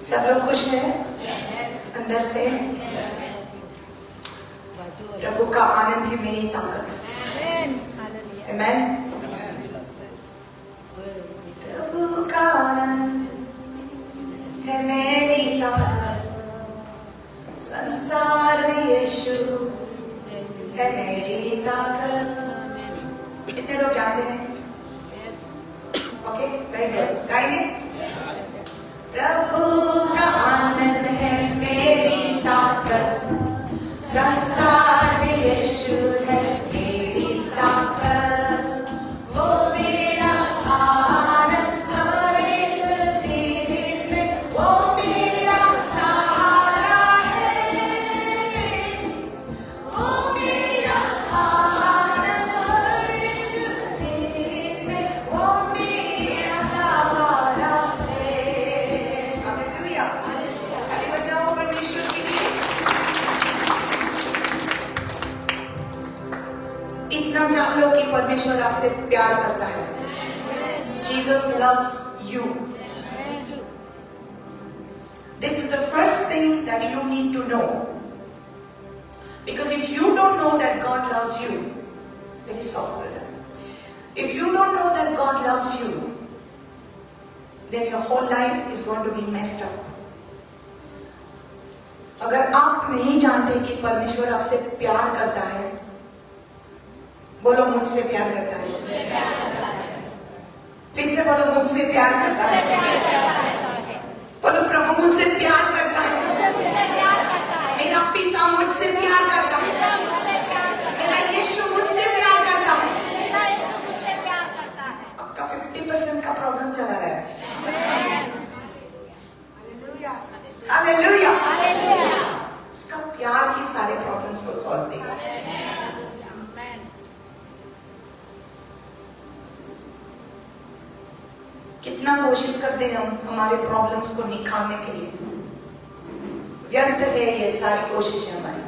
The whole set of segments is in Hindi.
सब लोग खुश हैं अंदर से? प्रभु का आनंद है मेरी ताकत। आमेन। प्रभु का आनंद है मेरी ताकत, संसार में यीशु है मेरी ताकत। कितने लोग जानते हैं? Okay, very good. गाएंगे? प्रभु का आनंद है मेरी ताकत, संसार में यीशु है मेरी ताकत। वो मेरा आनंद हर एक दिन में, वो मेरा सहारा है। वो मेरा आनंद हर एक दिन में, वो मेरा सहारा है। हालेलुया। ताली बजाओ परमेश्वर के लिए। इतना जान लो कि परमेश्वर आपसे प्यार करता है। Jesus loves you. This is the first thing that you need to know. Because if you don't know that God loves you, very soft brother. If you don't know that God loves you, then your whole life is going to be messed up. अगर आप नहीं जानते कि परमेश्वर आपसे प्यार करता है, बोलो मुझसे प्यार करता है। फिर से बोलो मुझसे प्यार करता है। बोलो प्रभु मुझसे प्यार करता है। मेरा पिता मुझसे प्यार करता है। मेरा यीशु मुझसे प्यार करता है। आपका 50% का प्रॉब्लम चला रहा है। हालेलुया। उसका प्यार ही सारे प्रॉब्लम्स को सॉल्व देगा। कितना कोशिश करते हैं हम हमारे प्रॉब्लम्स को निकालने के लिए, व्यर्थ है ये सारी कोशिशें हमारी।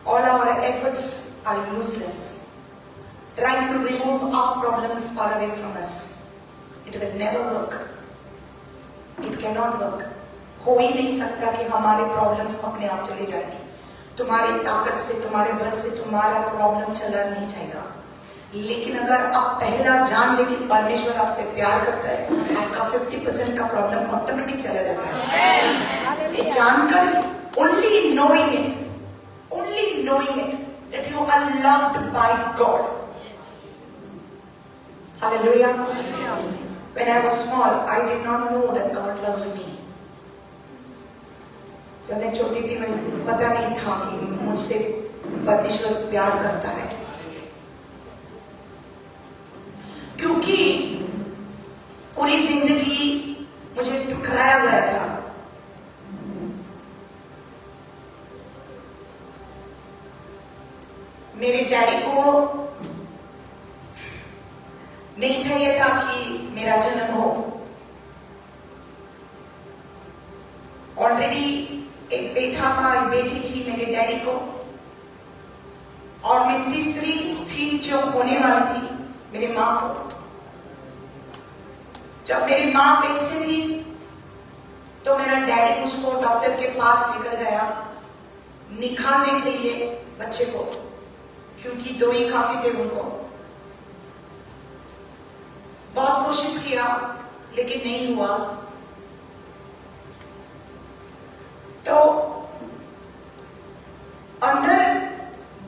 All our efforts are useless. Trying to remove our problems far away from us, it will never work. It cannot work. हो ही नहीं सकता कि हमारे प्रॉब्लम्स अपने आप चले जाएंगे। तुम्हारी ताकत से, तुम्हारे बल से तुम्हारा प्रॉब्लम चला नहीं जाएगा। लेकिन अगर आप पहला जान ले कि परमेश्वर आपसे प्यार करता है, आपका 50% का प्रॉब्लम ऑटोमेटिक चला जाता है। ये जानकर, only knowing it that you are loved by God. Hallelujah. When I was small, I did not know that God loves me. जब मैं छोटी थी, मुझे पता नहीं था कि मुझसे परमेश्वर प्यार करता है, क्योंकि पूरी जिंदगी मुझे ठुकराया गया था। मेरे डैडी को नहीं चाहिए था कि मेरा जन्म हो। ऑलरेडी एक बेटा था, एक बेटी थी मेरे डैडी को, और मैं तीसरी थी जो होने वाली थी मेरी माँ को। जब मेरी माँ पेट से थी तो मेरा डैडी उसको डॉक्टर के पास लेकर गया निकालने के लिए बच्चे को, क्योंकि दो ही काफी थे उनको। बहुत कोशिश किया लेकिन नहीं हुआ। तो अंदर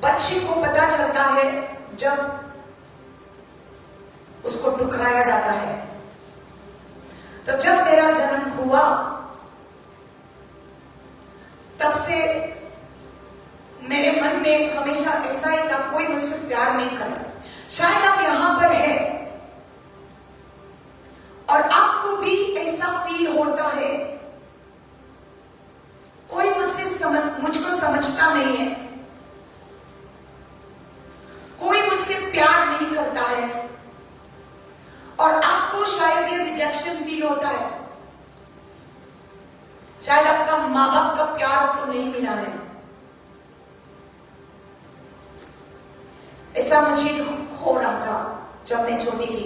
बच्चे को पता चलता है जब उसको ठुकराया जाता है। तो जब मेरा जन्म हुआ तब से मेरे मन में हमेशा ऐसा ही था, कोई मुझसे प्यार नहीं करता। शायद आप यहां पर है और आपको भी ऐसा फील होता है, कोई मुझको समझता नहीं है, कोई मुझसे प्यार नहीं करता है, और आपको शायद ये रिजेक्शन फील होता है। शायद आपका माँ बाप का प्यार आपको नहीं मिला है। ऐसा मुझे हो रहा था जब मैं छोटी थी।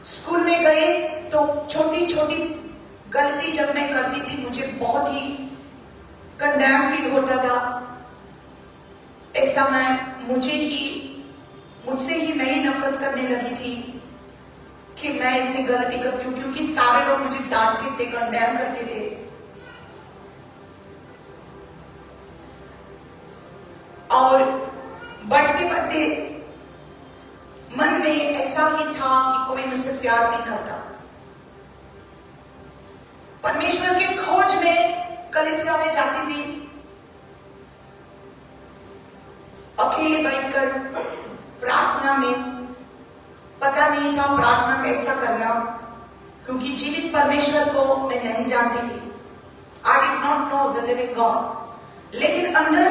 स्कूल में गए तो छोटी छोटी गलती जब मैं करती थी मुझे बहुत ही कंडेम फील होता था। ऐसा मुझसे ही मैं ही नफरत करने लगी थी कि मैं इतनी गलती करती हूँ, क्योंकि सारे लोग मुझे डांटते थे, कंडेम करते थे। और बढ़ते बढ़ते मन में ऐसा ही था कि कोई मुझसे प्यार नहीं करता। परमेश्वर के खोज में कलीसिया में जाती थी, अकेले बैठकर प्रार्थना में। पता नहीं था प्रार्थना कैसा करना, क्योंकि जीवित परमेश्वर को मैं नहीं जानती थी। I did not know the living God. लेकिन अंदर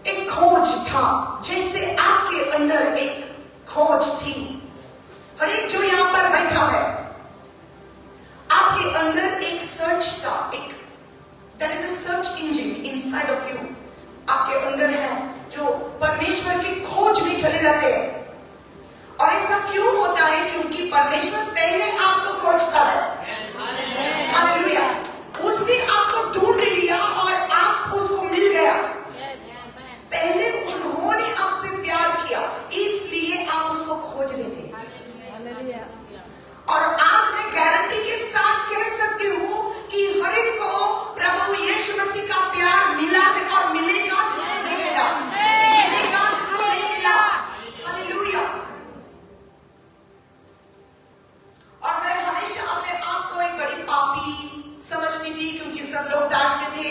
एक खोज था, जैसे आपके अंदर एक खोज थी। हर एक जो यहां पर बैठा है, आपके अंदर एक सर्च था, एक there is a search engine inside of you. आपके अंदर है जो परमेश्वर की खोज में चले जाते हैं। और ऐसा क्यों होता है? क्योंकि परमेश्वर पहले आपको खोजता है। हालेलुया। उसने आपको ढूंढ लिया और आप उसको मिल गया। पहले उन्होंने आपसे प्यार किया, इसलिए आप उसको खोज रहे थे। और आज मैं गारंटी के साथ कह सकती हूँ कि हर एक को प्रभु यीशु मसीह का प्यार मिला है और मिलेगा जिसको नहीं मिला, मिलेगा जिसको नहीं मिला। हालेलुया। और मैं हमेशा अपने आप को एक बड़ी पापी समझती थी, क्योंकि सब लोग डांटते थे,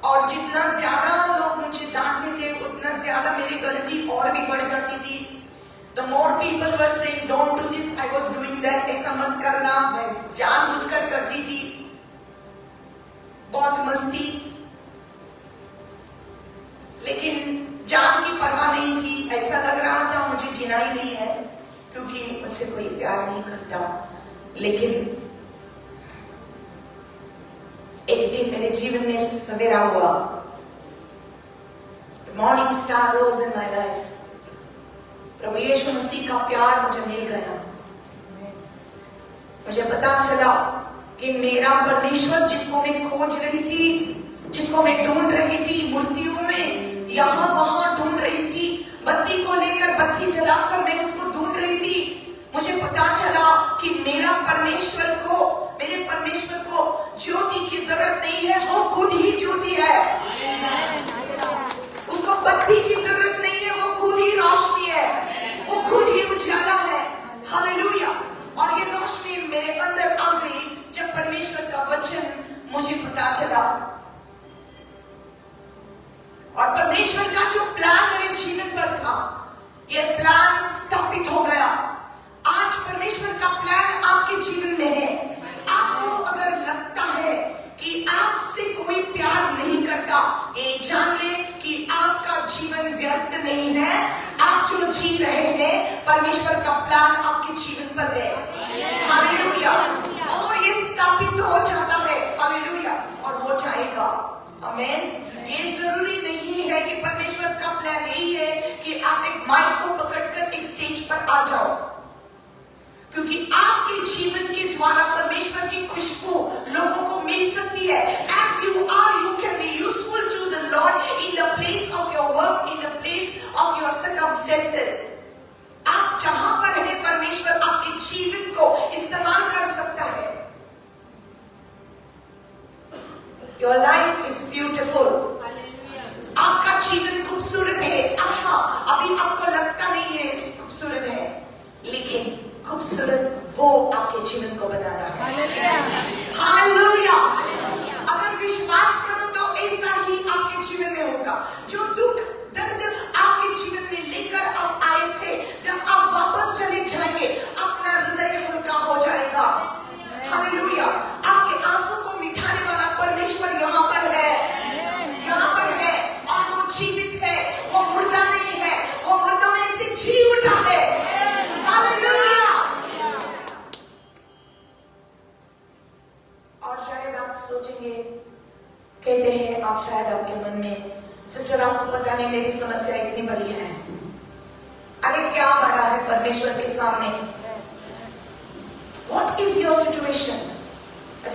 और जितना ज्यादा लोग मुझे डांटते थे उतना ज्यादा मेरी गलती और भी बढ़ जाती थी। The more people were saying don't do this, I was doing that. ऐसा मत करना, मैं जानबूझकर करती थी, बहुत मस्ती। लेकिन जान की परवाह नहीं थी। ऐसा लग रहा था मुझे जीना ही नहीं है, क्योंकि मुझसे कोई प्यार नहीं करता। लेकिन एक दिन मेरे जीवन में सवेरा हुआ। The morning star rose in my life. प्रभु यीशु मसीह का प्यार मुझे मिल गया। मुझे पता चला कि मेरा परमेश्वर जिसको मैं खोज रही थी, जिसको मैं ढूंढ रही थी, मूर्तियों में यहां वहां ढूंढ रही थी, बत्ती को लेकर बत्ती जलाकर मैं उसको ढूंढ रही थी। मुझे पता चला कि मेरे परमेश्वर को ज्योति की जरूरत नहीं है, वो खुद ही ज्योति है। उसको बत्ती की जरूरत नहीं है, वो खुद ही रोशनी है, वो खुद ही उजाला है। हालेलुया। और ये रोशनी मेरे अंदर आ गई जब परमेश्वर का वचन मुझे पता चला। और परमेश्वर का जो प्लान मेरे जीवन पर था, ये प्लान स्थापित हो गया। आज परमेश्वर का प्लान आपके जीवन में है। आपको अगर लगता है कि आपसे कोई प्यार नहीं करता, ये जान ले कि आपका जीवन व्यर्थ नहीं है। आप जो जी रहे हैं, परमेश्वर का प्लान आपके जीवन पर है। हालेलुया। और ये स्थापित हो जाता है। हालेलुया। और हो जाएगा। आमीन। ये जरूरी नहीं है कि परमेश्वर का प्लान यही है कि आप एक माइक को पकड़कर एक स्टेज पर आ जाओ, क्योंकि आपके जीवन के द्वारा परमेश्वर की खुशबू लोगों को मिल सकती है। As you are, you can be useful to the Lord in the place of your work, in the place of your circumstances. आप जहां पर है, परमेश्वर आपके जीवन को इस्तेमाल कर सकता है। Your life is beautiful. आपका जीवन खूबसूरत है। अभी आपको लगता नहीं है खूबसूरत है, लेकिन खूबसूरत वो आपके जीवन को बनाता है।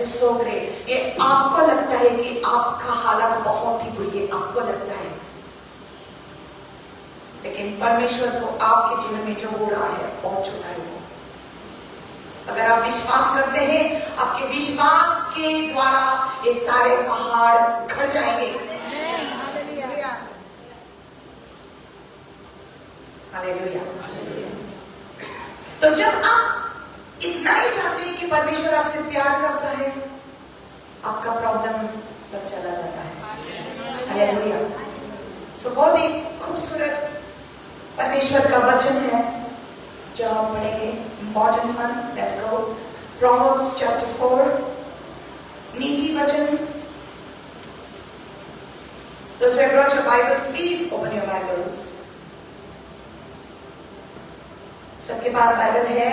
Is so great. ये आपको लगता है कि आपका हालत बहुत ही बुरी है, आपको लगता है, लेकिन परमेश्वर को आपके जीवन में जो हो रहा है बहुत छोटा है वो। अगर आप विश्वास करते हैं, आपके विश्वास के द्वारा ये सारे पहाड़ घट जाएंगे। हालेलुया। तो जब आप इतना ही जानते हैं कि परमेश्वर आपसे प्यार करता है, आपका प्रॉब्लम सब चला जाता है। हालेलुया। सो बहुत ही खूबसूरत परमेश्वर का वचन है जो हम पढ़ेंगे, important one. Let's go. Proverbs chapter 4, नीति वचन। Those who have brought your Bibles, please open your Bibles. सबके पास बाइबल है?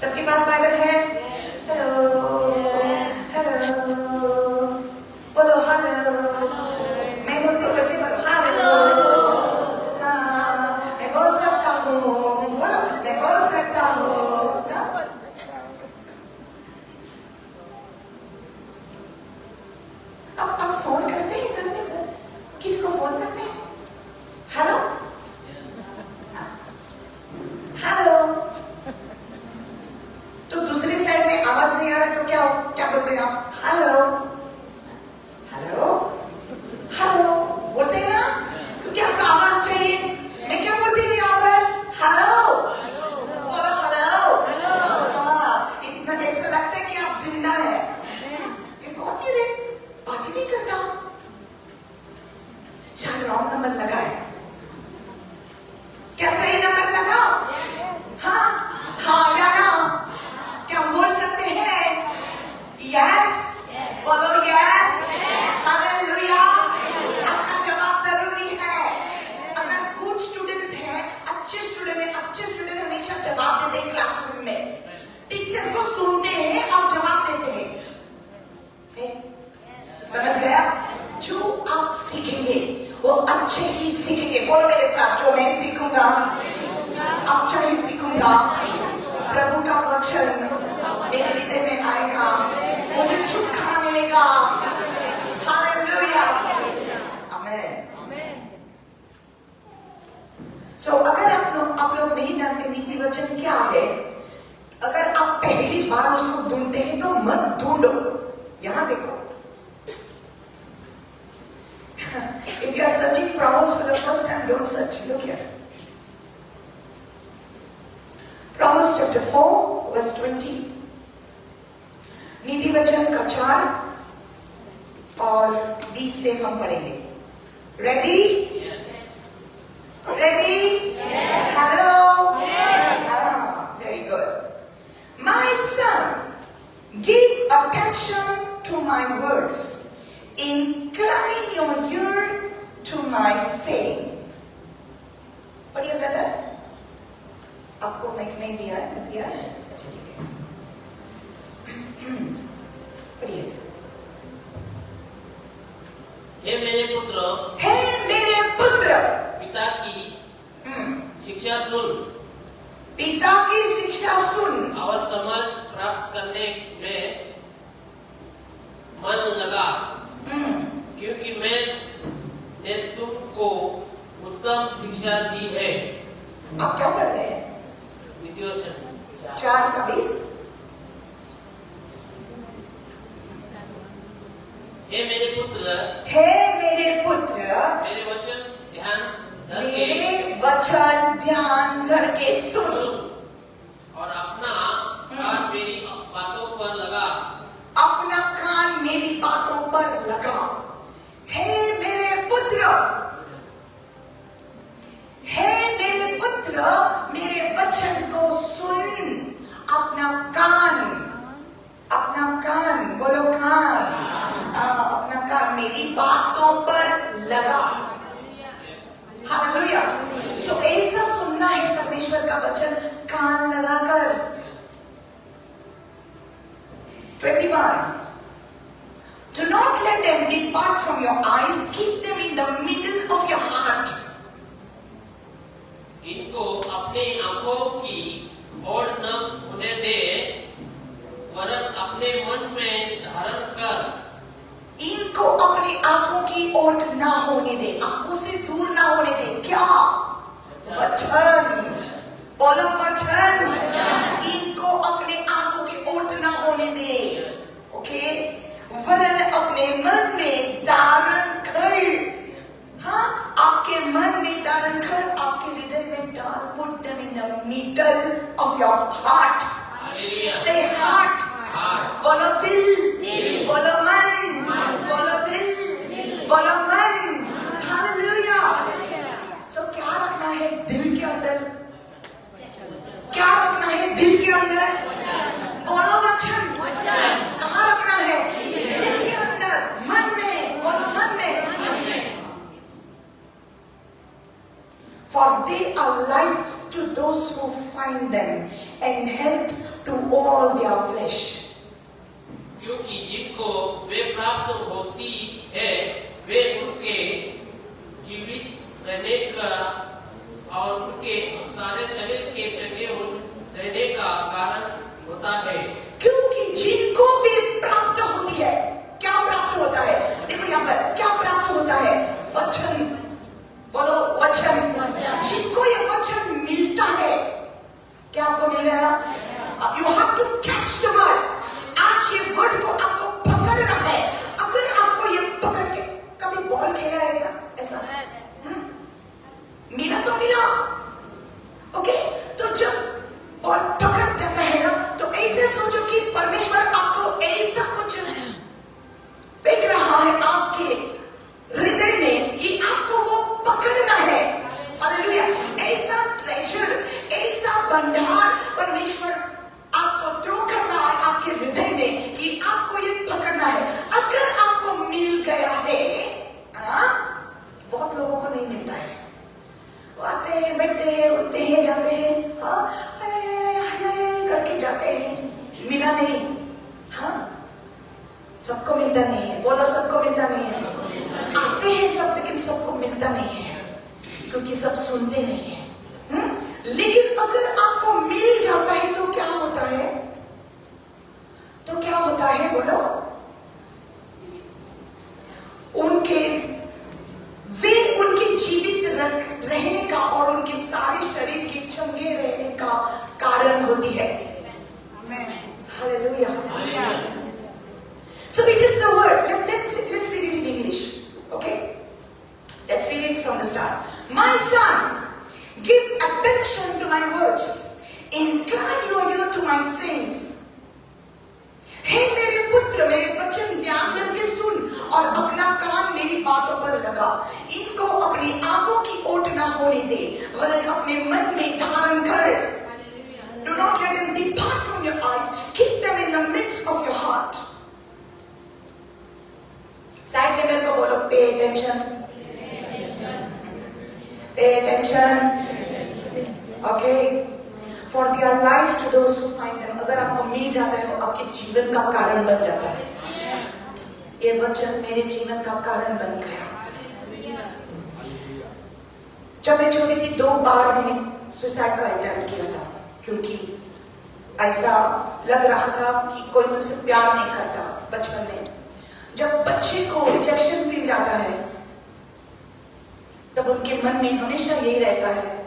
सबके पास बाइबल है? हेलो हेलो, बोलो हेलो। मैं बोलती हूँ कैसे बोलो? हेलो। हाँ, मैं बोल सकता हूँ, बोलो मैं बोल सकता हूँ। अब फोन करते हैं घर में, किसको फोन करते हैं? Hello hello. तो दूसरी साइड में आवाज नहीं आ रहा तो क्या क्या बोलते हैं आप? हेलो हेलो हेलो बोलते हैं ना, क्योंकि आपको आवाज चाहिए। मैं क्या बोलती हूँ यहाँ पर? हेलो, बोलो हेलो। हाँ, इतना ऐसा लगता है कि आप जिंदा है। कौन है रे, बात ही नहीं करता, शायद रॉन्ग नंबर लगा है। क्या सही नंबर लगा? हाँ हाँ या ना? क्या बोल सकते हैं? यस, बोलो यस। हालेलुया। आपका जवाब जरूरी है। अगर गुड स्टूडेंट्स हैं, अच्छे स्टूडेंट हमेशा जवाब देते हैं क्लासरूम में, टीचर को सुनते हैं और जवाब देते हैं। समझ गया? जो आप सीखेंगे वो अच्छे ही सीखेंगे। बोलो मेरे साथ, जो मैं सीखूंगा अच्छा ही सीखूंगा। प्रभु का वचन मेरे हृदय में आएगा, मुझे छुटकारा मिलेगा। हालेलुया, आमेन। सो अगर आप लोग नहीं जानते नीति वचन क्या है, अगर आप पहली बार उसको ढूंढते हैं तो मत ढूंढो, यहां देखो। If you are searching Proverbs for the first time, don't search. Look here. Proverbs chapter 4, verse 20. नीति वचन का 4 और 20 से हम पढ़ेंगे। Ready? Ready? Hello? Very good. My son, give attention to my words. Incline your ear to my saying. पढ़िए ब्रदर, आपको माइक नहीं दिया है? दिया है? अच्छा ठीक है, पढ़िए। हे मेरे पुत्र, हे मेरे पुत्र, पिता की शिक्षा सुन, पिता की शिक्षा सुन और समझ प्राप्त करने में मन लगा, क्योंकि मैंने तुमको उत्तम शिक्षा दी है। आप क्या पढ़ रहे हैं? नीति वचन 4 का 20। हे मेरे पुत्र, हे मेरे पुत्र, मेरे वचन ध्यान धर के सुन और अपना कान मेरी बातों पर लगा। अपना कान मेरी बातों पर लगा। हे मेरे पुत्र, हे मेरे पुत्र, मेरे वचन को सुन। अपना कान बोलो कान, अपना कान मेरी बातों पर लगा। हालेलुया। सो ऐसा सुनना है परमेश्वर का वचन कान लगाकर। 21. Do not let them depart from your eyes. Keep them in the middle of your heart. होने दे, वरन अपने मन में धारण कर। इनको अपनी आंखों की ओट ना होने दे, आंखों से दूर ना होने दे। क्या? वचन। बोलो वचन। इनको अपने आंखों की ओट ना होने दे, ओके? वरन अपने मन में धारण कर। हाँ, आपके मन में धारण कर, आपके हृदय में डाल। Put them in the middle of your heart. Say heart. बोलो दिल, बोलो मन, बोलो दिल, बोलो मन। हालेलुया। सो क्या रखना है दिल के अंदर? क्या रखना है दिल के अंदर? बोलो वचन। कहाँ रखना है? दिल के अंदर, मन में। बोलो मन में। For they are life to those who find them and health to all their flesh. क्योंकि जिनको वे प्राप्त होती है, वे उनके जीवित रहने का और उनके सारे शरीर के चंगे रहने का कारण होता है। क्योंकि जिनको भी प्राप्त होती है, क्या प्राप्त होता है? देखो यहाँ पर क्या प्राप्त होता है? वचन। बोलो वचन। जिनको ये वचन मिलता है, क्या आपको मिल गया? You have to catch the word. आज ये वर्ड को आपको पकड़ना है। अगर आपको ये पकड़ के, कभी बॉल खेला है क्या ऐसा? मिला तो मिला, ओके? तो जब बॉल पकड़ जाता है ना, तो ऐसे सोचो कि परमेश्वर आपको ऐसा कुछ फेंक रहा है आपके हृदय में कि आपको वो पकड़ना है। हालेलुया। ऐसा ट्रेजर, ऐसा भंडार परमेश्वर आपको थ्रो कर रहा है आपके हृदय में कि आपको ये पकड़ना है। अगर आपको मिल गया है, बहुत लोगों को नहीं मिलता है। वो आते हैं, बैठते हैं, उठते हैं, जाते हैं, करके जाते हैं, मिला नहीं। हाँ, सबको मिलता नहीं है। बोलो सबको मिलता नहीं है। आते हैं सब, लेकिन सबको मिलता नहीं है, क्योंकि सब सुनते नहीं है। लेकिन अगर आपको मिल जाता है तो क्या होता है? तो क्या होता है? बोलो। उनके जीवित रहने का और उनके सारे शरीर के चंगे रहने का कारण होती है। Hallelujah. So it is the word. Let's read it in English. Okay? Let's read it from the start. My son, give attention to my words. Incline your ear to my sayings. हे मेरे पुत्र, मेरे वचन ध्यान करके सुन और अपना कान मेरी बातों पर लगा। इनको अपनी आंखों की ओट न होने दे, वरन अपने मन में धारण कर। Do not let them depart from your eyes. Keep them in the midst of your heart. Side में मेरे को बोलो, pay attention. Pay attention. Okay. For their life to those who find them. अगर आपको मिल जाता है तो आपके जीवन का कारण बन जाता है। ये वचन मेरे जीवन का कारण बन गया। जब मैं छोटी थी 2 बार मैंने सुसाइड का अटेम्प्ट किया था, क्योंकि ऐसा लग रहा था कि कोई मुझसे प्यार नहीं करता। बचपन में जब बच्चे को रिजेक्शन फील जाता है, तब उनके मन में हमेशा यही रहता है,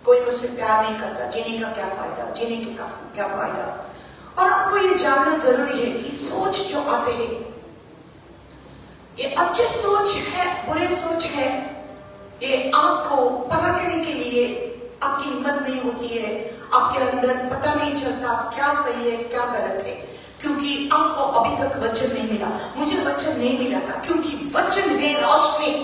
कोई मुझसे प्यार नहीं करता, जीने का क्या फायदा, जीने के क्या फायदा। और आपको ये जानना जरूरी है कि सोच जो आते हैं, ये अच्छे सोच है, बुरे सोच है, ये आपको पता करने के लिए आपकी हिम्मत नहीं होती है, आपके अंदर पता नहीं चलता क्या सही है क्या गलत है, क्योंकि आपको अभी तक वचन नहीं मिला। मुझे वचन नहीं मिला था, क्योंकि वचन है रोशनी।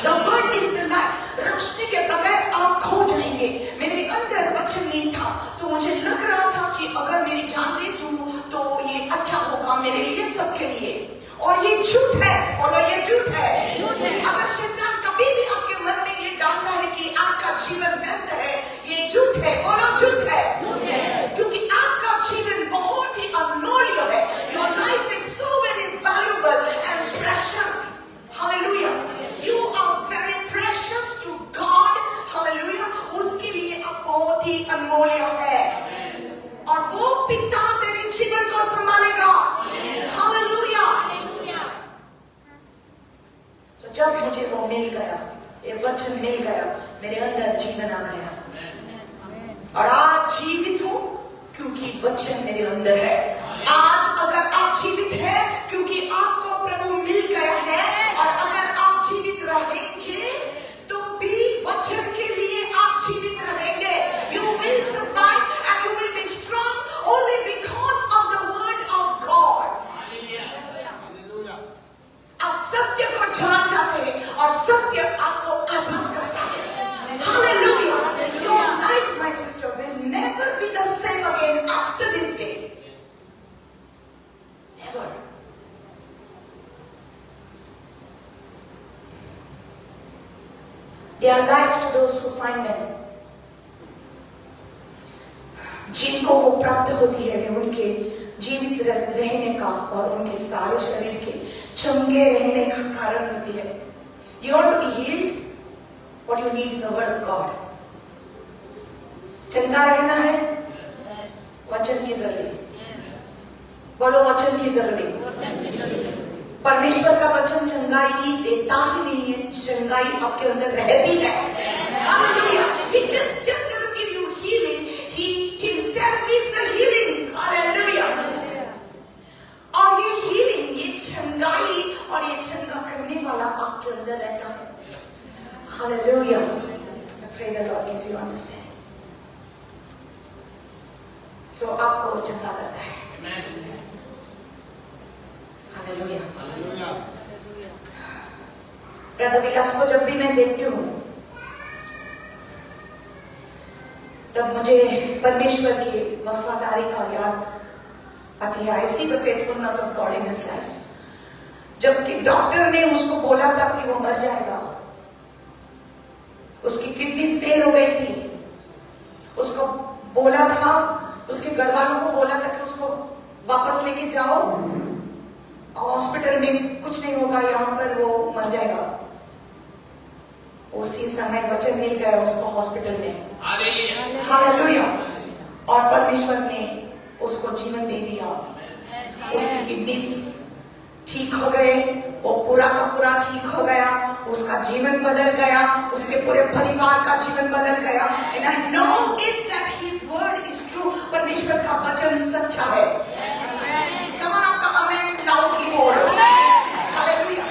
The word is the light. रोशनी के बगैर आप खो जाएंगे। मेरे अंदर वचन नहीं था, तो मुझे लग रहा था कि अगर मेरी जान दे दूं तो ये अच्छा होगा मेरे लिए, सबके लिए। और ये झूठ है, बोलो ये झूठ है। अगर शैतान कभी भी आपके मन में ये डालता है कि आपका जीवन व्यर्थ है, ये झूठ है, बोलो झूठ है। क्योंकि आपका जीवन बहुत ही अमूल्य है। Your life is so very valuable and precious. Hallelujah. You are very precious to God. Hallelujah. उसके लिए आप बहुत ही अनमोल्य है। और वो जब मुझे वो मिल गया, ये वचन मिल गया, मेरे अंदर जीवन आ गया और आज जीवित हूं क्योंकि वचन मेरे अंदर है। आज अगर आप जीवित हैं क्योंकि आपको प्रभु मिल गया है, और अगर आप जीवित रहेंगे तो भी वचन के लिए आप जीवित रहेंगे। You will survive and you will be strong only because of the word of God. आप सत्य को जान जाते हैं और सत्य आपको आजाद करता है। Hallelujah. Your life, my sister, will never be the same again after this day. Never. They are life to those who find them. जिनको वो प्राप्त होती है वे उनके जीवित रहने का और उनके सारे शरीर के चंगे रहने का कारण होती है। You want to be healed? What you need is the word of God. चंगा रहना है, वचन की जरूरी। बोलो वचन की जरूरी। परमेश्वर का वचन चंगाई देता ही नहीं है, चंगाई आपके अंदर रहती है। Hallelujah. He just doesn't give you healing. He himself is the healing. Hallelujah. और ये healing, ये चंगाई और ये चंगा करने वाला आपके अंदर रहता है। Hallelujah. I pray the Lord gives you understanding. So आपको वो चंगा करता है। Hallelujah. ब्रदर विलास को जब भी मैं देखती हूँ तब मुझे परमेश्वर की वफादारी का याद आती है। I see the faithfulness of God in his life. जबकि डॉक्टर ने उसको बोला था कि वो मर जाएगा, उसकी किडनी फेल हो गई थी, उसको बोला था, उसके घर वालों को बोला था कि उसको वापस लेके जाओ, हॉस्पिटल में कुछ नहीं होगा, यहाँ पर वो मर जाएगा। उसी समय वचन मिल गया उसको हॉस्पिटल में। हालेलुया। और परमेश्वर ने उसको जीवन दे दिया, उसकी किडनी ठीक हो गए, वो पूरा का पूरा ठीक हो गया, उसका जीवन बदल गया, उसके पूरे परिवार का जीवन बदल गया। And I know it that His word is true. परमेश्वर का वचन सच्चा है। Come on, आपका आमेन लाउडली बोलो। हालेलुया।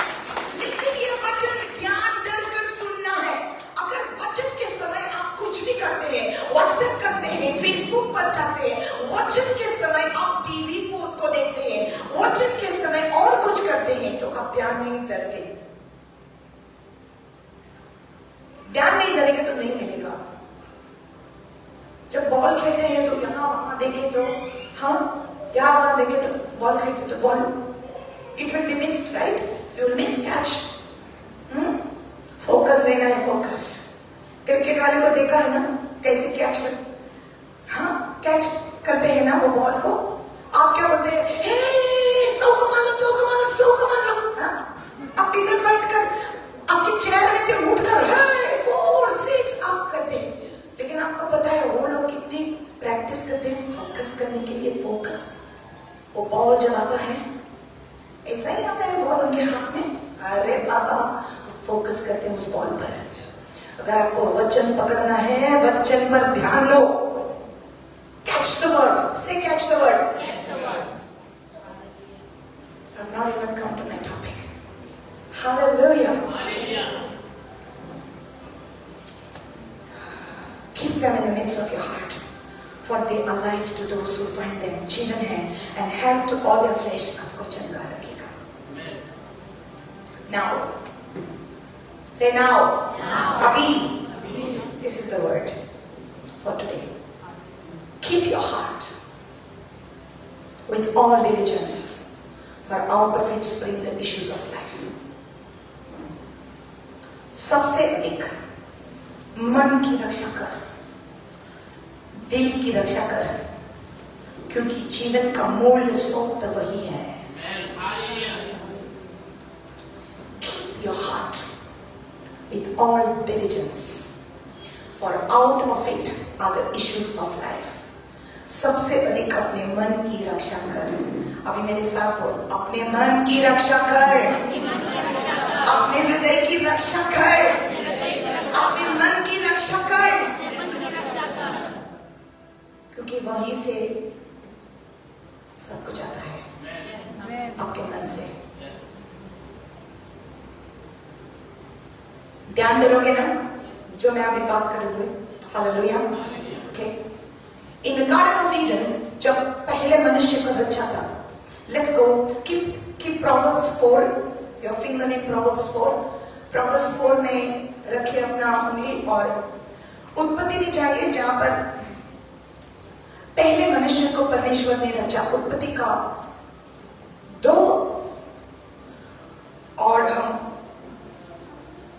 लेकिन ये वचन ध्यान देकर सुनना है। अगर वचन के समय आप कुछ भी करते हैं, व्हाट्सएप करते हैं, फेसबुक पर जाते हैं, वचन के समय आप टीवी को देखते हैं, वचन के समय और कुछ करते हैं, तो आप ध्यान नहीं देते। ध्यान नहीं देंगे तो नहीं मिलेगा। जब बॉल खेलते हैं तो यहाँ वहां देखे तो हाँ, यहाँ वहां देखे तो बॉल खेलते तो ball it will be missed, right? You will miss catch. Focus रहना है, फोकस। क्रिकेट वाले को देखा है ना कैसे कैच कैच करते हैं ना वो बॉल को। आप क्या बोलते हैं? हे चौका मारो, चौका मारो, चौका मारो। आप इधर बैठकर आपके चेहरे में से उठकर 4 6 आप करते हैं, लेकिन आपको पता है वो लोग कितनी प्रैक्टिस करते हैं फोकस करने के लिए। फोकस, वो बॉल जब आता है ऐसा ही आता है बॉल उनके हाथ में, अरे बाबा फोकस करते हैं उस बॉल पर। अगर आपको वचन पकड़ना है, वचन पर ध्यान लो। Catch the word. Say catch the word. Catch the word. I've not even come to my topic. Hallelujah. Hallelujah. Keep them in the midst of your heart, for they are life to those who find them. जीवन है and health to all their flesh. आपको चंगा रखेगा. Now. Say now. Now. Abhi. This is the word for today. Keep your heart with all diligence, for out of it spring the issues of life. सबसे अधिक मन की रक्षा कर, दिल की रक्षा कर, क्योंकि जीवन का मूल स्रोत वही है। Keep your heart with all diligence, for out of it are the issues of life. सबसे अधिक अपने मन की रक्षा कर। अभी मेरे साथ बोल, अपने मन की रक्षा कर, अपने हृदय की रक्षा कर, अपने मन की रक्षा कर, क्योंकि वहीं से सब कुछ आता है, आपके मन से। ध्यान दोगे ना जो मैं अभी बात करूंगी? Hallelujah. Okay, in the garden of Eden जब पहले मनुष्य को रचा था, let's go keep proverbs 4, your finger in proverbs 4। Proverbs 4 में रखिए अपना उंगली और उत्पत्ति में जाइए, जहां पर पहले मनुष्य को परमेश्वर ने रचा। उत्पत्ति का 2 और हम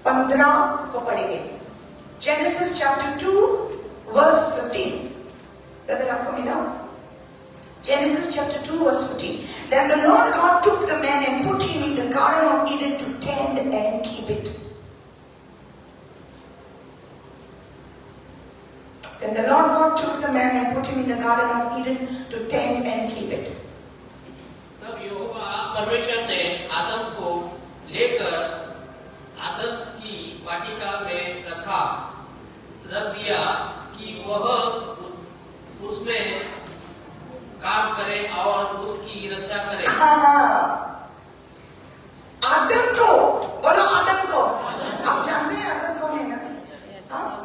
15 को पढ़ेंगे। Genesis chapter 2 verse 15। ब्रदर आपको मिला? Genesis chapter 2 verse 15. Then the Lord God took the man and put him in the garden of Eden to tend and keep it. Then the Lord God took the man and put him in the garden of Eden to tend and keep it. तब यहोवा परमेश्वर ने आदम को लेकर आदम की वाटिका में रख दिया कि वह उसमें काम करे और उसकी रक्षा करे। आदम को बोलो, आदम को। आप जानते हैं आदम कौन है ना?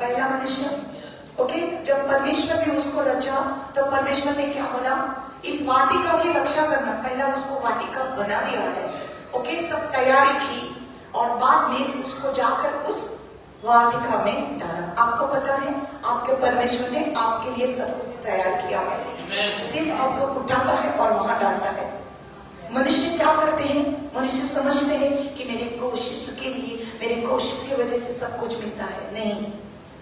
पहला मनुष्य। ओके, जब परमेश्वर ने उसको रचा तो परमेश्वर ने क्या बोला? इस वाटिका की रक्षा करना। पहला उसको वाटिका बना दिया है, ओके, सब तैयारी की और बाद में उसको जाकर उस वाटिका में डाला। आपको पता है आपके परमेश्वर ने आपके लिए सब कुछ तैयार किया है, सिर्फ आपको उठाता है और वहां डालता है। मनुष्य क्या करते हैं? मनुष्य समझते हैं कि मेरे कोशिश के लिए, मेरे कोशिश की वजह से सब कुछ मिलता है। नहीं,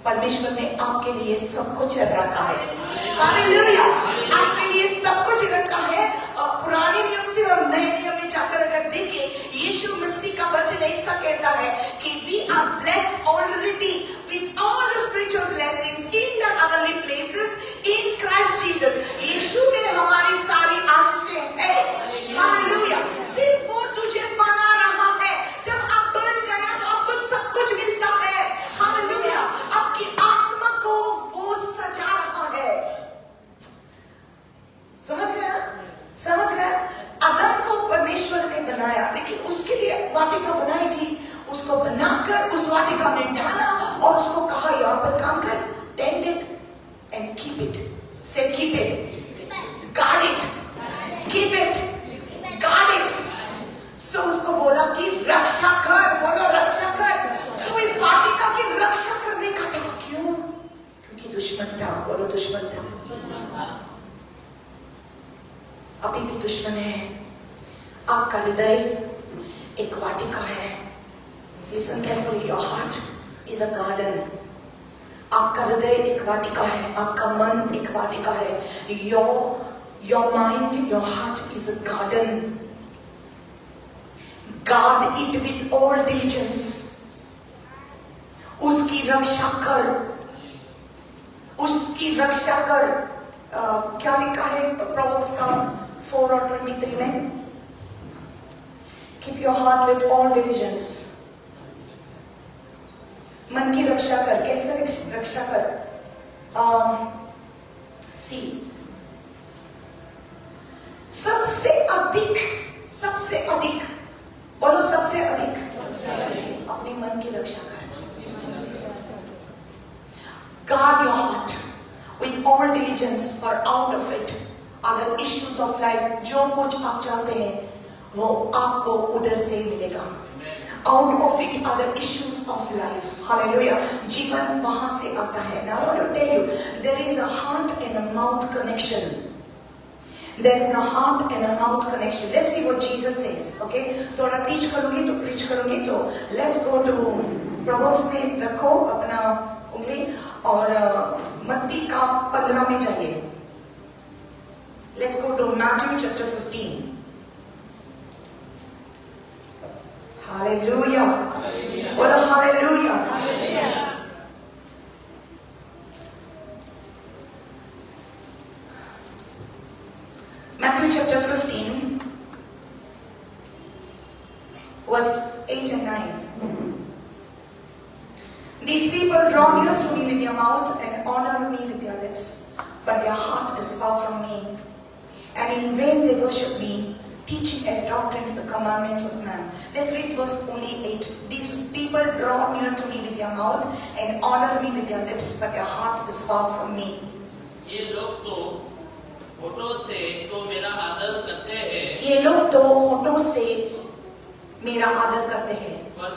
परमेश्वर ने आपके लिए सब कुछ रखा है। हालेलुया, आपके लिए सब कुछ रखा है। पुराने नियम से और नए नियम में जाकर अगर देखें, यीशु मसीह का वचन ऐसा कहता है कि we are blessed already with all the spiritual blessings in the heavenly places in Christ Jesus. यीशु में हमारी सारी आशीषें है। हालेलुया, सिर्फ वो तुझे बना रहा है। जब आप बन गया तो आपको सब कुछ मिलता है। हालेलुया, आपकी आत्मा को वो सजा रहा है। समझ गया? समझ गया? आदम को परमेश्वर ने बनाया, लेकिन उसके लिए वाटिका बनाई थी। उसको बनाकर उस वाटिका में डाला और उसको कहा यहाँ पर काम कर, tend it and keep it. Say keep it. Guard it. Keep it. Guard it. So उसको बोला कि रक्षा कर, बोलो रक्षा कर। So इस वाटिका की रक्षा करने का था। क्यों? क्योंकि दुश्मन था, बोलो दुश्मन था। अभी भी दुश्मन है। आपका हृदय एक वाटिका है। Listen carefully, your heart is a garden. आपका हृदय एक वाटिका है, आपका मन एक वाटिका है। Your mind, your heart is a garden. Guard it with all diligence. उसकी रक्षा कर, उसकी रक्षा कर। क्या लिखा है प्रोवर्ब्स का 4 और 23 में? Keep your heart with all diligence. मन की रक्षा कर। कैसे रक्षा कर? सी सबसे अधिक बोलो, सबसे अधिक अपने मन की रक्षा कर। Guard your heart with all diligence, for out of it are the issues of life. जो कुछ आप चाहते हैं वो आपको उधर से मिलेगा। Out of it are the issues of life. Hallelujah. जीवन वहां से आता है। Now I want to tell you, there is a heart and a mouth connection. There is a heart and a mouth connection. Let's see what Jesus says. Okay? थोड़ा टीच करूंगी तो प्रीच करूंगी तो let's go to Proverbs में रखो अपना उंगली और मत्ती का 15 में जाइए। Let's go to Matthew chapter 15. Hallelujah. बोलो hallelujah. Matthew chapter 15 verse 8 and 9. These people draw near to me with their mouth and honor me with their lips, but their heart is far from me. And in vain they worship me, teaching as doctrines the commandments of man. Let's read verse only 8. These people draw near to me with their mouth and honor me with their lips, but their heart is far from me. ये लोग तो होठों से तो मेरा आदर करते हैं, ये लोग तो होठों से मेरा आदर करते हैं, पर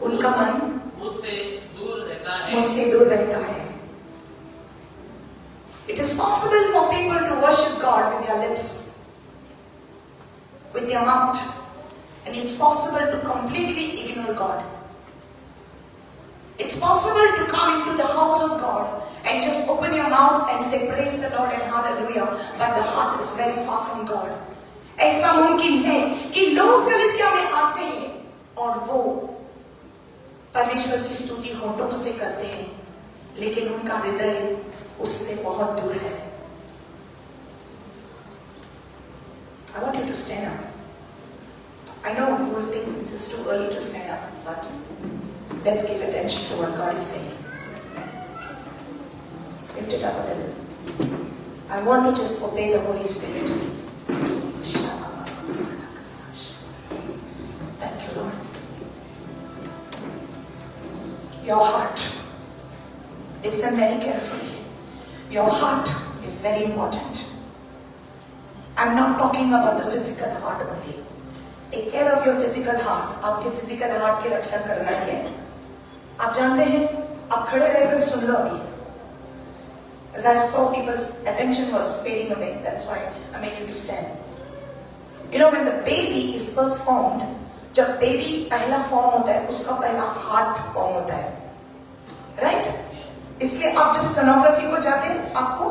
उनका मन मुझसे दूर रहता है। मुझसे दूर रहता है। It is possible for people to worship God with their lips, with their mouth, and it's possible to completely ignore God. It's possible to come into the house of God and just open your mouth and say praise the Lord and hallelujah, but the heart is very far from God. ऐसा मुमकिन है कि लोग कलीसिया में आते हैं और वो परमेश्वर की स्तुति होठों से करते हैं, लेकिन उनका हृदय उससे बहुत दूर है। I want you to stand up. I know you will think this is too early to stand up, but let's give attention to what God is saying. Let's lift it up a little. I want to just obey the Holy Spirit. Thank you, Lord. Your heart. Listen very carefully. Your heart is very important. I'm not talking about the physical heart only. Take care of your physical heart. आपके physical heart की रक्षा करना ही है। आप जानते हैं, आप खड़े रहकर सुन लो अभी। As I saw people's attention was fading away, that's why I made you to stand. You know, when the baby is first formed, जब baby पहला form होता है, उसका पहला heart form होता है, right? इसलिए आप जब सोनोग्राफी को जाते हैं, आपको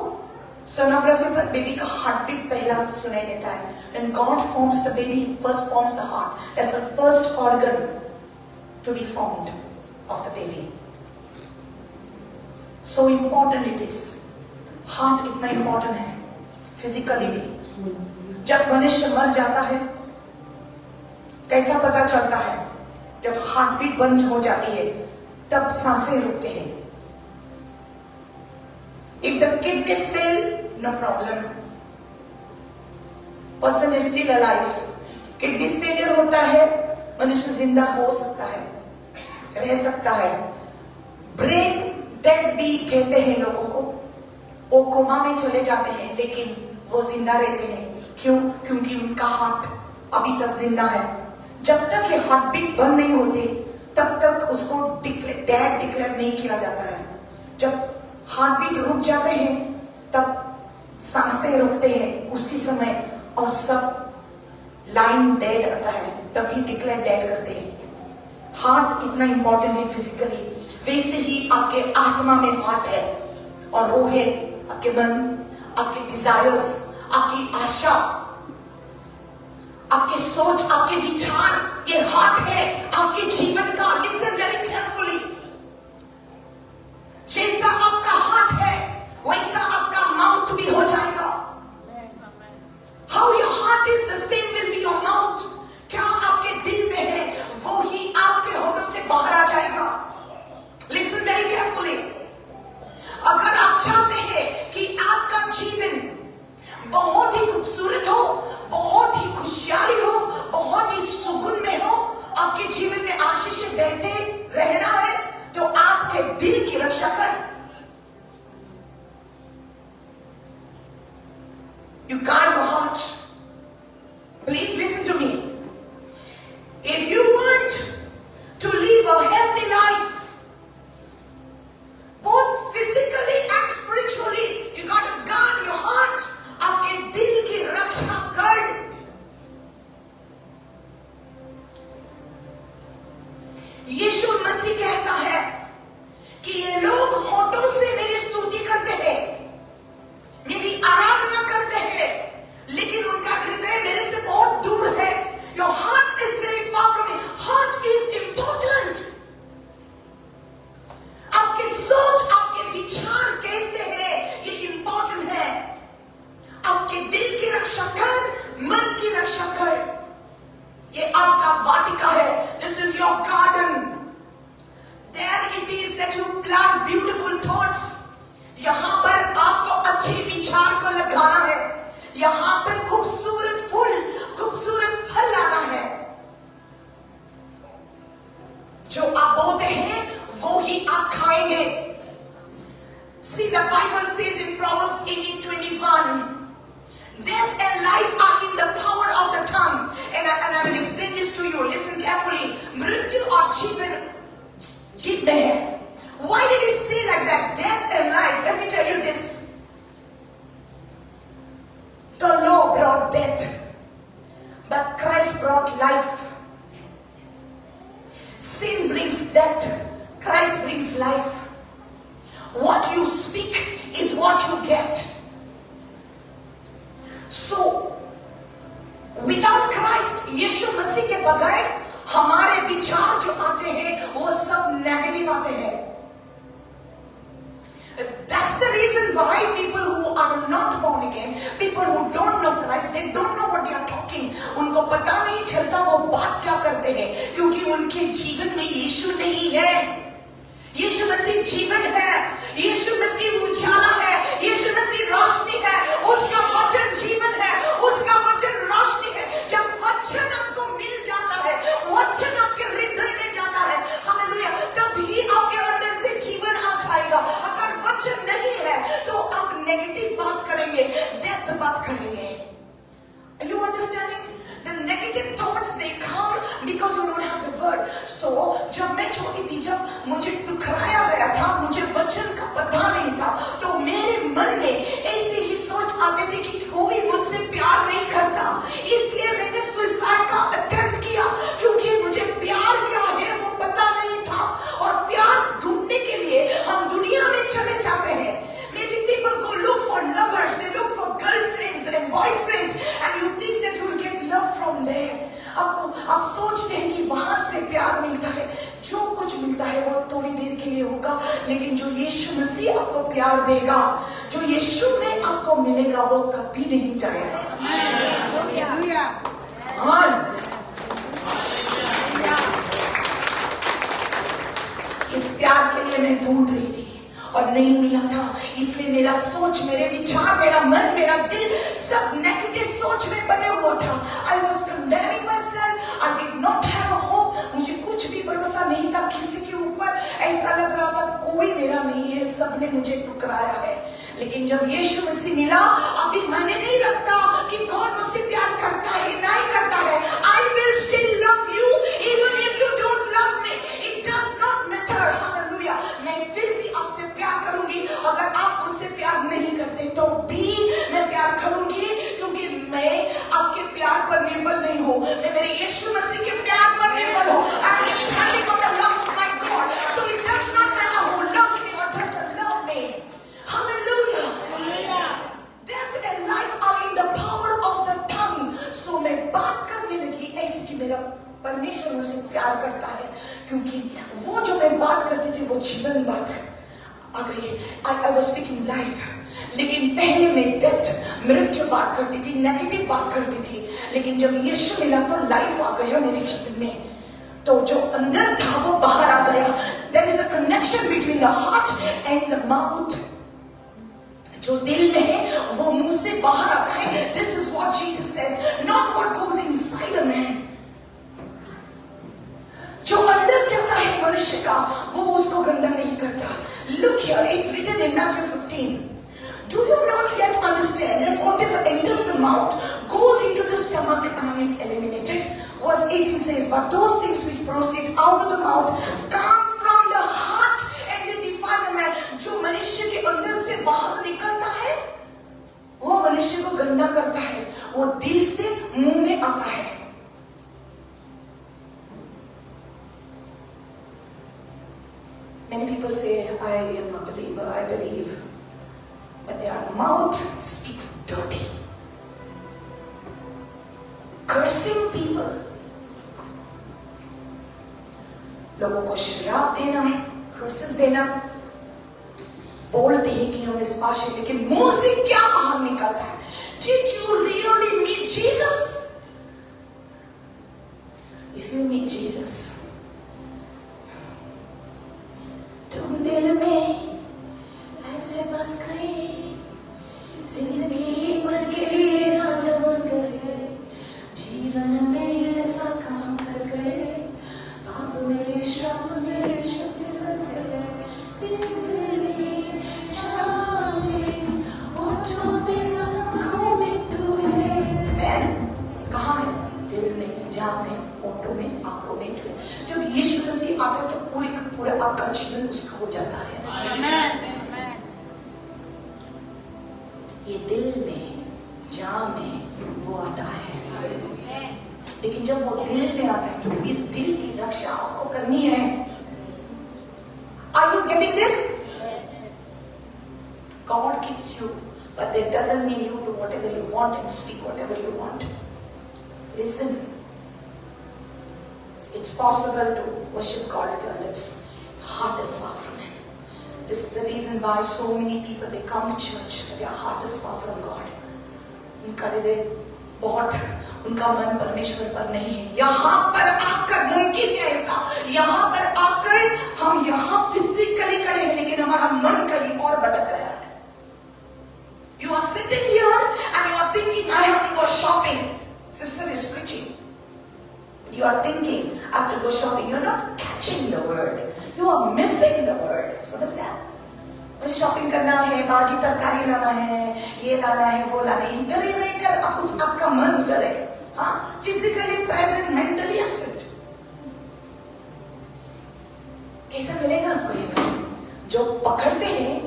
सोनोग्राफी पर बेबी का हार्ट बीट पहला सुनाई देता है. When God forms the baby, He first forms the heart. That's the first organ to be formed of the baby. So important it is. Heart इतना important है, physically भी. जब मनुष्य मर जाता है, कैसा पता चलता है? जब हार्ट बीट बंद हो जाती है, तब सांसें रुकते हैं. If the kidneys fail, no problem. Person is still alive. Kidneys failure होता है, मनुष्य जिंदा हो सकता है, रह सकता है. ब्रेन डेड भी कहते हैं लोगों को, वो कोमा में चले जाते हैं, लेकिन वो जिंदा रहते हैं. क्यों? क्योंकि उनका हार्ट अभी तक जिंदा है. जब तक ये हार्ट बीट बंद नहीं होते, तब तक उसको डेड डिक्लेयर नहीं किया जाता है. जब हार्ट बीट रुक जाते हैं, तब सांसें रुकते हैं उसी समय, और सब लाइन डेड आता है, तभी डिक्लेयर डेड करते हैं. हार्ट इतना इंपॉर्टेंट है फिजिकली, वैसे ही आपके आत्मा में हार्ट है, और वो है आपके मन, आपके डिजायर्स, आपकी आशा, आपके सोच, आपके विचार. ये हार्ट है आपके जीवन का. Listen very carefully. जैसा आपका हार्ट है, वैसा आपका माउथ भी हो जाएगा. How your heart is, the same will be your mouth. क्या आपके दिल में है, वो ही आपके होठों से बाहर आ जाएगा. Listen very carefully. अगर आप चाहते हैं कि आपका जीवन बहुत ही खूबसूरत हो, बहुत ही खुशहाली हो, बहुत ही सुकून में हो, आपके जीवन में आशीष बहते रहना है, तो आपके दिल की रक्षा कर. You guard your heart. Please listen to me. If you want to live a healthy life, both physically and spiritually, you got to guard your heart. आपके दिल की रक्षा कर. यीशु मसीह कहता है कि ये लोग होठों से मेरी स्तुति करते हैं, मेरी आराधना करते हैं, लेकिन उनका हृदय मेरे से बहुत दूर है. Your heart is very far from me. Heart is important. आपके सोच, आपके विचार कैसे हैं, ये इंपॉर्टेंट है. आपके दिल की रक्षा कर, मन की रक्षा कर. ये आपका वाटिका है your garden. There it is that you plant beautiful thoughts. यहाँ पर आपको अच्छे विचार को लगाना है, यहाँ पर खूबसूरत फूल, खूबसूरत फल लाना है। जो आप बोते हैं वो ही आप खाएंगे। See, the Bible says in Proverbs 18:21, death and life are in the power of the tongue. And I will explain this to you. Listen carefully. मृत्यु और जीवन जीत में है। Why did it say like that? Death and life. Let me tell you this. The law brought death, but Christ brought life. Sin brings death. Christ brings life. What you speak is what you get. So, without Christ, यीशु मसीह के बगैर हमारे विचार जो आते हैं वो सब नेगेटिव आते हैं। That's the reason why people who are not born again, people who don't know Christ, they don't know what they are talking. उनको पता नहीं चलता वो बात क्या करते हैं, क्योंकि उनके जीवन में यीशु नहीं है। यीशु मसीह जीवन है, यीशु मसीह उजाला है, यीशु मसीह रोशनी है, उसका वचन जीवन है, उसका वचन रोशनी है। जब वचन आपको मिल जाता है, वचन आपके हृदय में जाता है, हालेलुया, तभी आपके अंदर से जीवन आ जाएगा। अगर वचन नहीं है तो आप नेगेटिव बात करेंगे, डेथ बात करेंगे। Are you understanding? The negative thoughts they come because you don't have the word. So जब मैं छोटी थी, जब मुझे टुकराया गया था, मुझे वचन का पता नहीं था, तो मेरे मन में ऐसी ही सोच आती थी कि कोई मुझसे प्यार नहीं करता, इसलिए मैंने सुसाइड का अटेम्प्ट किया, क्योंकि मुझे प्यार क्या है वो पता नहीं था। और प्यार ढूंढने के लिए हम दुनिया में चले जाते हैं। Maybe people go look for lovers, they look for girlfriends and boyfriends, and you think that you will get love from there. आप सोचते हैं कि वहां से प्यार मिलता है। जो कुछ मिलता है वो थोड़ी देर के लिए होगा, लेकिन जो यीशु मसीह आपको प्यार देगा, जो यीशु में आपको मिलेगा, वो कभी नहीं जाएगा। इस प्यार के लिए मैं ढूंढ रही थी और नहीं मिला था, इसलिए मेरा सोच, मेरे विचार, मेरा मन, मेरा दिल सब नेगेटिव सोच में बने हुआ था। I was condemning myself. I did not have a hope. मुझे कुछ भी भरोसा नहीं था किसी के ऊपर। ऐसा लग रहा था कोई मेरा नहीं है, सबने मुझे ठुकराया है। लेकिन जब यीशु मसीह मिला, अभी मैंने नहीं रखता कि कौन मुझसे प्यार करता है नहीं करता है। I will still love you even if you don't love me. It does not matter. Hallelujah. मैं फिर भी आपसे प्यार करूंगी। अगर आप मुझसे प्यार नहीं करते तो भी मैं प्यार करूंगी, क्योंकि मैं आपके प्यार पर निर्भर नहीं हूँ, मैं मेरे यीशु मसीह के प्यार पर निर्भर हूँ। I'm depending on the love of my God. So it does not matter who loves me or doesn't love me. Hallelujah. Death and life are in the power of the tongue. So मैं बात करने लगी ऐसी कि मेरा परमेश्वर मुझसे प्यार करता है, क्योंकि वो जो मैं बात करती थी वो जीवन बात आ गई। I was speaking life. लेकिन पहले मैं डेथ, मृत्यु बात करती थी, नेगेटिव बात करती थी। लेकिन जब यीशु मिला तो लाइफ आ गया मेरे जीवन में। तो जो अंदर था वो बाहर आ गया। There is a connection between the heart and the mouth. जो दिल में है वो मुंह से बाहर आता है। This is what Jesus says, not what goes inside a man. जो अंदर जाता है मनुष्य का, वो उसको गंदा नहीं करता। Look here, it's written in Matthew 15. Do you not yet understand that whatever enters the mouth goes into the stomach and is eliminated? Verse 18 says, but those things which proceed out of the mouth come from the heart and they defile the man. जो मनुष्य के अंदर से बाहर निकलता है, वो मनुष्य को गंदा करता है, वो दिल से मुंह में आता है। Many people say, I am a believer, I believe. But their mouth speaks dirty. Cursing people. लोगों को श्राप देना, curses देना, बोलते हैं कि हम इस भाषा, लेकिन मुंह से क्या बाहर निकलता है? Did you really meet Jesus? If you meet Jesus, आता है तो पूरा आपका जीवन उसका हो जाता है। ये दिल में जान में वो आता है, लेकिन जब वो दिल में आता है तो इस दिल की रक्षा आपको करनी है। Are you getting this? God keeps you, but that doesn't mean you do whatever you want and speak whatever you want. Listen, it's possible to worship God with your lips. Heart is far from Him. This is the reason why so many people they come to church, but their heart is far from God. उनका हृदय बहुत, उनका मन परमेश्वर पर नहीं है। यहाँ पर आकर मुमकिन है ऐसा, यहाँ पर आकर हम यहाँ फिजिकली खड़े हैं लेकिन हमारा मन कहीं और भटक गया है। You are sitting here and you are thinking, I have to go shopping. Sister is preaching. You are thinking, I have to go shopping. You are not catching the word. You are missing the word. समझ गया? मुझे शॉपिंग करना है, भाजी तरकारी लाना है, ये लाना है, वो लाना है, इधर ही रहकर आपका मन उधर है। हाँ, फिजिकली प्रेजेंट, मेंटली एब्सेंट। कैसा मिलेगा आपको ये वचन? जो पकड़ते हैं,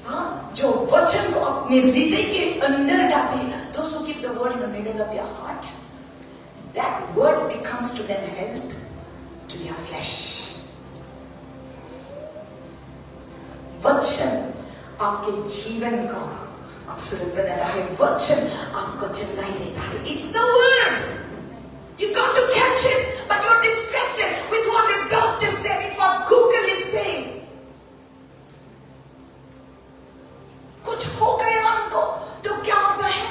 हाँ, जो वचन को अपने हृदय के अंदर डालते हैं, those who keep the word in the middle of their heart, that word becomes to them health, to their flesh. वचन आपके जीवन को खूबसूरत बनाता है, वचन आपको चंगाई देता है। It's the word. You got to catch it, but you're distracted with what the doctor said, with what Google is saying. कुछ हो गया हमको तो क्या होता है?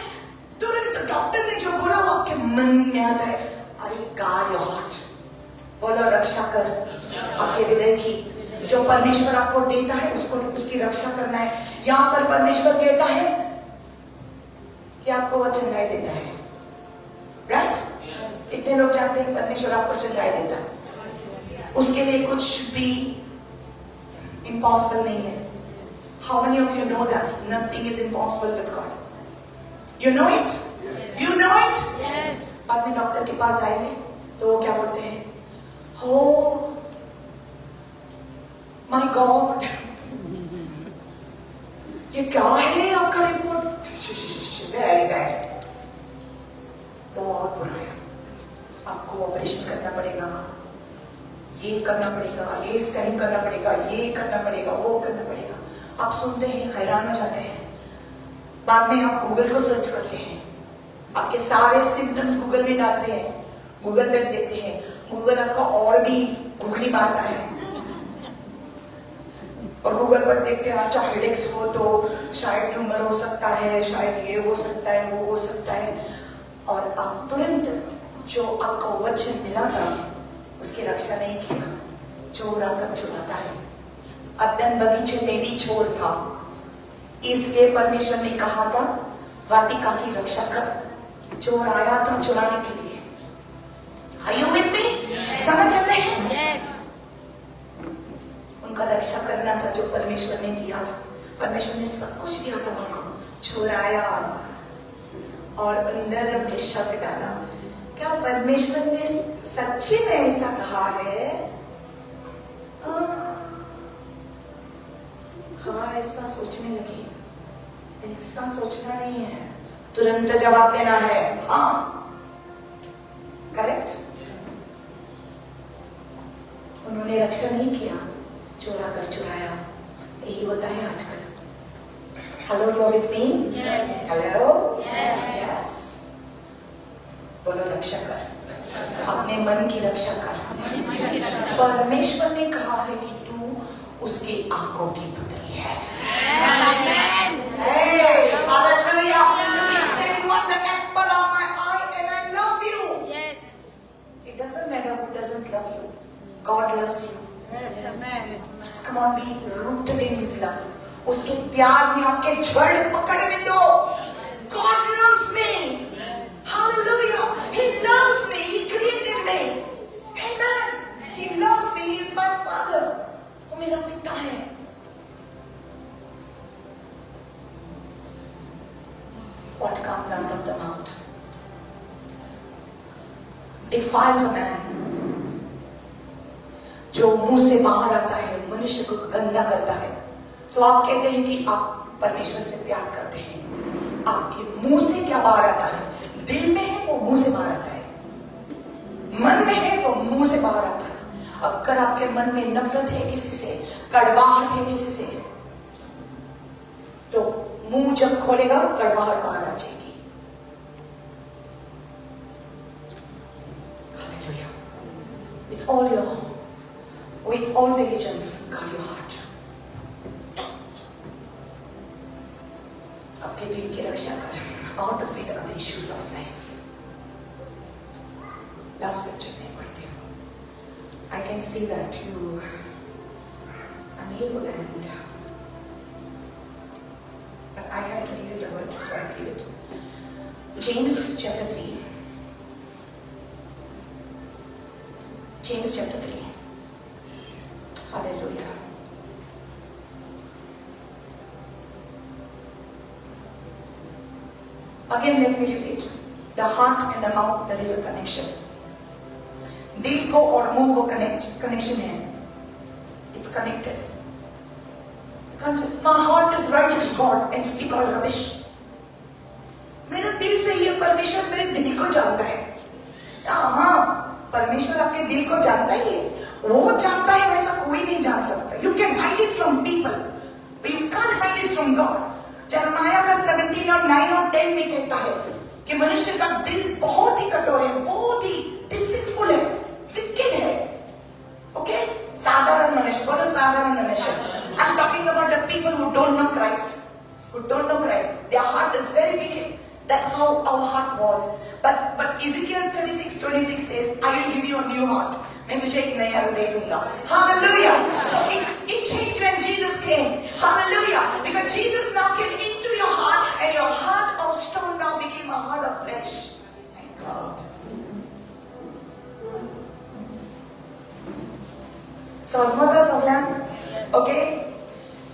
तुरंत डॉक्टर ने जो बोला वो आपके मन में आता है। अरे guard your heart. बोलो रक्षा कर आपके हृदय की। जो परमेश्वर आपको देता है उसको उसकी रक्षा करना है। यहाँ पर परमेश्वर कहता है कि आपको वह चंगाई देता है, राइट? कितने लोग जानते हैं परमेश्वर आपको चंगाई देता है? उसके लिए कुछ भी इम्पॉसिबल नहीं है। How many of you know that nothing is impossible with God? You know it? You know it? Yes. बाद में डॉक्टर के पास जाएंगे तो वो क्या बोलते हैं? Oh my God, ये क्या है आपका रिपोर्ट? वेरी बैड, बहुत बुरा है, आपको ऑपरेशन करना पड़ेगा, ये करना पड़ेगा, ये स्कैनिंग करना पड़ेगा, ये करना पड़ेगा, वो करना पड़ेगा। आप सुनते हैं, हैरान हो जाते हैं। बाद में आप गूगल को सर्च करते हैं, आपके सारे सिम्टम्स गूगल में डालते हैं, गूगल पर देखते हैं, गूगल आपका और भी उंगली मारता है और गूगल पर देखते हैं अच्छा हेडेक्स हो तो शायद ट्यूमर हो सकता है, शायद ये हो सकता है, वो हो सकता है, और आप तुरंत जो आपको वचन मिला था उसकी रक्षा नहीं किया। चोर आकर चुराता है। अदन बगीचे में भी चोर था, इसलिए परमेश्वर ने कहा था वाटिका की रक्षा कर। चोर आया था चुराने के लिए। Are you with me? समझ जाते हैं? Yes. उनका रक्षा करना था जो परमेश्वर ने दिया था। परमेश्वर ने सब कुछ दिया था उनको, चुराया और अंदर उनके शब्द डाला। क्या परमेश्वर ने सच्ची में ऐसा कहा है? हाँ, ऐसा सोचने लगी। ऐसा सोचना नहीं है, तुरंत जवाब देना है। हाँ, करेक्ट। उन्होंने रक्षा नहीं किया, चोरा कर चुराया। यही होता है आजकल। Hello, you are with me? Hello, yes. बोलो रक्षा कर, अपने मन की रक्षा कर। परमेश्वर ने कहा है कि तू उसकी आंखों की पुतली है। Hey, hallelujah. He said you are the apple of my eye and I love you. Yes. It doesn't matter who doesn't love you. God loves you. Yes, amen. Come on, be rooted in His love. उसके प्यार में आपके जड़ पकड़ने दो। God loves me. Hallelujah. He loves me. He created me. Amen. He loves me. He is my Father. वो मेरा पिता है। What comes out of the mouth defiles a man. जो मुंह से बाहर आता है मनुष्य को गंदा करता है। सो आप कहते हैं कि आप परमेश्वर से प्यार करते हैं, आपके मुंह से क्या बाहर आता है? दिल में है वो मुंह से बाहर आता है, मन में है वो मुंह से बाहर आता है। अगर आपके मन में नफरत है किसी से, कड़वाहट है किसी से, तो मुंह जब खोलेगा कड़वाहट बाहर आ जाएगी। Hallelujah. With all diligence, guard your heart. आपके दिल की रक्षा कर। Out of it are the issues of life. Last scripture में पढ़ती हूँ। I can see that you unable and but I have to give you the word, so I give it. James chapter 3. James chapter 3. Hallelujah. Again, let me repeat. The heart and the mouth, there is a connection. दिल को और मुंह को connection है. It's connected. You can't say, my heart is right with God and speak all rubbish. मेरा दिल से ये परमेश्वर मेरे दिल को जानता है. हाँ, परमेश्वर आपके दिल को जानता ही है. वो जानता है वैसा कोई नहीं जान सकता. You can hide it from people, but you can't hide it from God. जरमाया का 17 और 9 और 10 में कहता है कि मनुष्य का दिल बहुत ही कठोर है, बहुत ही डिसीटफुल है, विकेड है. ओके, साधारण मनुष्य, बोलो साधारण मनुष्य. I'm talking about the people who don't know Christ, who don't know Christ. Their heart is very wicked. That's how our heart was. But Ezekiel 36:26 says, I will give you a new heart. मैं तुझे एक नया हृदय दूंगा. Hallelujah. So it changed when Jesus came. Hallelujah. Because Jesus now came into your heart and your heart of stone now became a heart of flesh. Thank God. समजता सगळ्यांक? ओके.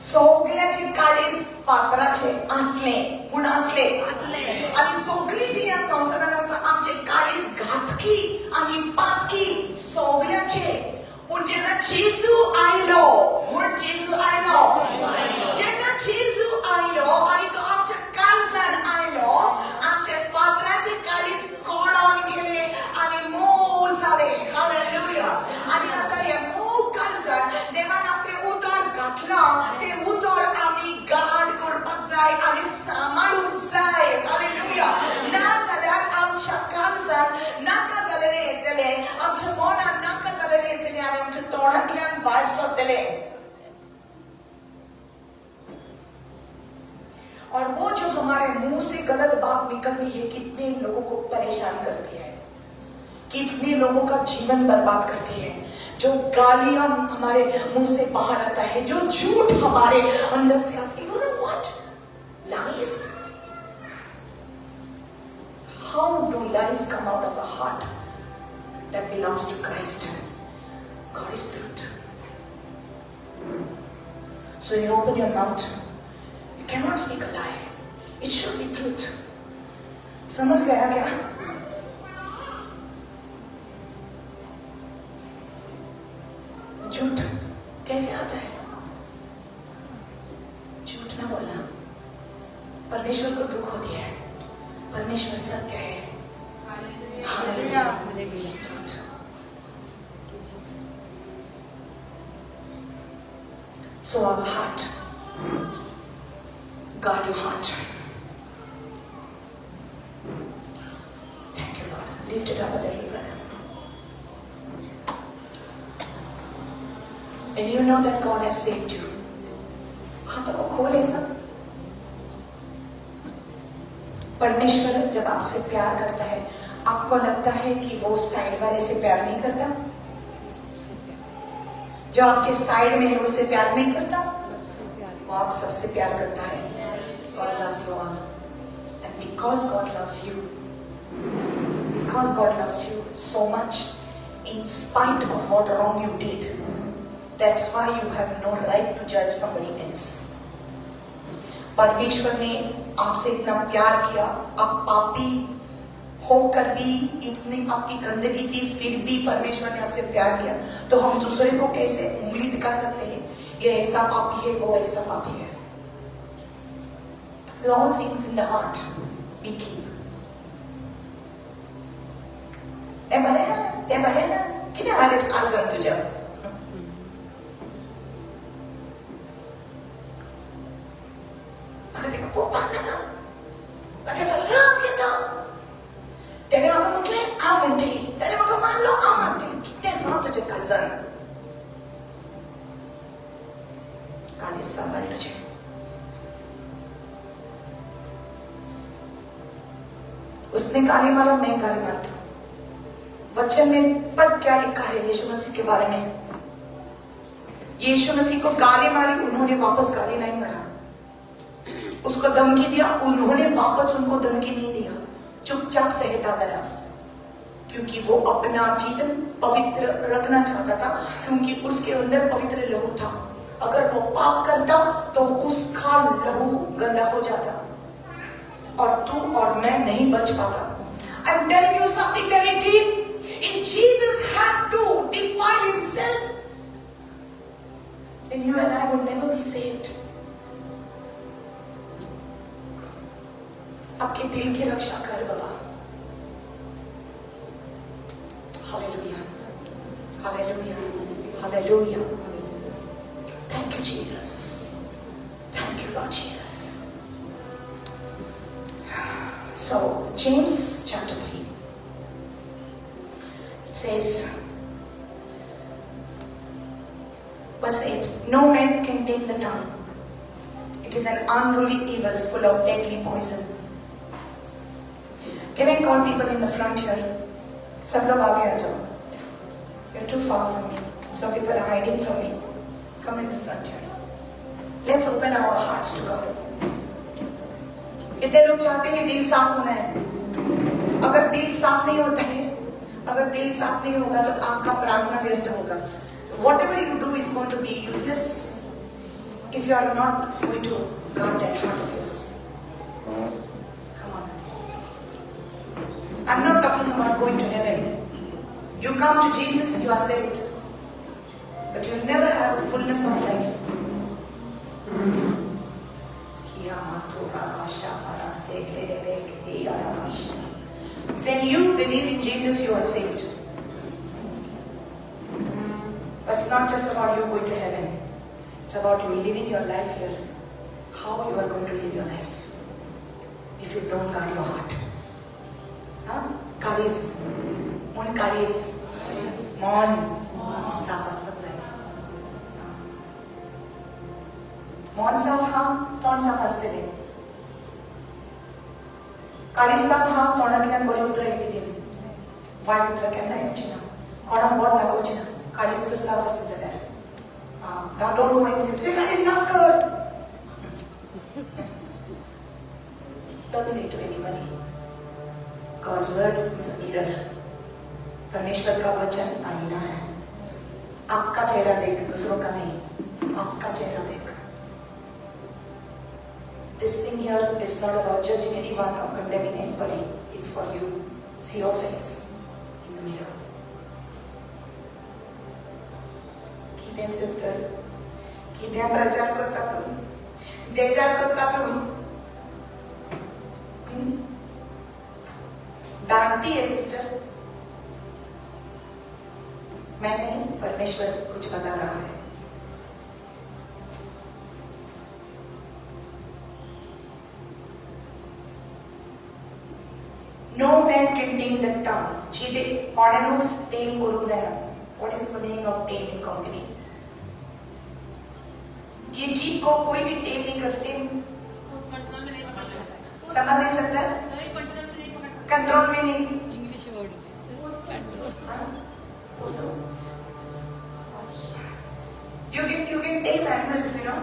सगळ्याचे काळीज फातराचे आसले म्हूण आसले आनी सगळी जी ह्या संवसारान आसा आमचे काळीज घातकी आनी पातकी सगळ्याचे. पूण जेन्ना जेजू आयलो, म्हूण जेजू आयलो, जेन्ना जेजू आयलो आनी तो आमच्या काळजान आयलो, आमचे फातराचे काळीज कोडोन गेले आनी मोव जाले. हालेलुया. आनी आतां हे मोव काळजान देवान आपले उदर घातलां, ते उदर आमी गाड करपाक जाय आनी सांबाळूंक जाय. हालेलुया. ना जाल्यार आमच्या काळजान नाका जालेले येतले, आमच्या मनान नाका जालेले येतले आनी आमच्या तोंडांतल्यान भायर सरतले. और वो जो हमारे मुंह से गलत बात निकलती है कितने लोगों को परेशान करती है, कितने लोगों का जीवन बर्बाद करती है. जो गालियां हमारे मुंह से बाहर आता है, जो झूठ हमारे अंदर से आती है. You know what? Lies. How do lies come out of a heart that belongs to Christ? God is truth. So you open your mouth. You cannot speak a lie. It should be truth. समझ गया क्या? झूठ कैसे आता है? झूठ ना बोलना. परमेश्वर को दुख होती है. परमेश्वर सत्य है. Hallelujah. truth. So our heart. Guard your heart. Thank you, Lord. Lift it up a little, brother. And you know that God has saved you. हाथों को खोले सब. परमेश्वर जब आपसे प्यार करता है, आपको लगता है कि वो साइड वाले से प्यार नहीं करता? जो आपके साइड में है उससे प्यार नहीं करता? वो आप सबसे प्यार करता है. God loves you all. And because God loves you so much, in spite of what wrong you did, that's why you have no right to judge somebody else. परमेश्वर ने आपसे इतना प्यार किया, आप पापी होकर भी इतनी आपकी गंदगी थी, फिर भी परमेश्वर ने आपसे प्यार किया, तो हम दूसरे को कैसे उंगली दिखा सकते हैं ये ऐसा पापी है, वो ऐसा पापी है? All things in the heart we keep. ते बरे ना किती हालत काळजात तुझ्या? आता ते पोपात ना त्याचा राग येतो. त्याने मला म्हटले आ म्हणते, त्याने मला मारलो आ म्हणते. किती ना तुझ्या काळजात काळी सांभाळ तुझे. उसने गाली मारा, मैं गाली मारती हूँ. वचन में पढ़ क्या लिखा है यीशु मसीह के बारे में? यीशु मसीह को गाली मारी, उन्होंने वापस गाली नहीं मारा. उसको धमकी दिया, उन्होंने वापस उनको धमकी नहीं दिया. चुपचाप सहता गया, क्योंकि वो अपना जीवन पवित्र रखना चाहता था, क्योंकि उसके अंदर पवित्र लहू था. अगर वो पाप करता तो उसका लहू गंदा हो जाता और तू और मैं नहीं बच पाता. I'm telling you something very deep. If Jesus had to defile himself, then you and I would never be saved. आपके दिल की रक्षा कर बाबा. Hallelujah. Hallelujah. Hallelujah. Thank you, Jesus. Thank you, Lord Jesus. So, James chapter 3, it says, verse 8, no man can tame the tongue. It is an unruly evil full of deadly poison. Can I call people in the front here? सब लोग आगे आ जाओ. You're too far from me. Some people are hiding from me. Come in the front here. Let's open our hearts to God. कितने लोग चाहते हैं दिल साफ होना है? अगर दिल साफ नहीं होता है, अगर दिल साफ नहीं होगा तो आपका प्रार्थना व्यर्थ होगा. Whatever you do is going to be useless if you are not going to guard that heart of yours. Come on. I'm not talking about going to heaven. You come to Jesus, you are saved, but you'll never have a fullness of life. When you believe in Jesus, you are saved. But it's not just about you going to heaven. It's about you living your life here. How you are going to live your life if you don't guard your heart. Huh? Kalis. Mon kalis. Mon. Sapas pagsay. Mon saf ha, ton sapas dele. Kalisam తొడట్లని బడి ఉత్తర ఎదిగిన వాటి ఉత్తర కెన్నా ఇచ్చిన కొడం బోట్ నాకు వచ్చిన కలిస్తూ సర్వస్ ఇజర్ don't go and say kalisam kar. Don't say to anybody. God's word is a mirror. परमेश्वर का वचन आईना है. आपका चेहरा देख, दूसरों का नहीं. आपका चेहरा देख. This thing here is not about judging anyone or condemning anybody. It's for you. See your face in the mirror. Kite sister, kite prajar korta tu, bejar korta tu. डांटती है सिस्टर. मैं नहीं, परमेश्वर कुछ बता रहा है. No man can tame the tongue. Chide, Podanos, tame Uruzana. What is the meaning of tame in company? ये जीप को कोई भी टेम नहीं करते. समझ नहीं सकता? कंट्रोल में नहीं. English word You can tame animals, you know.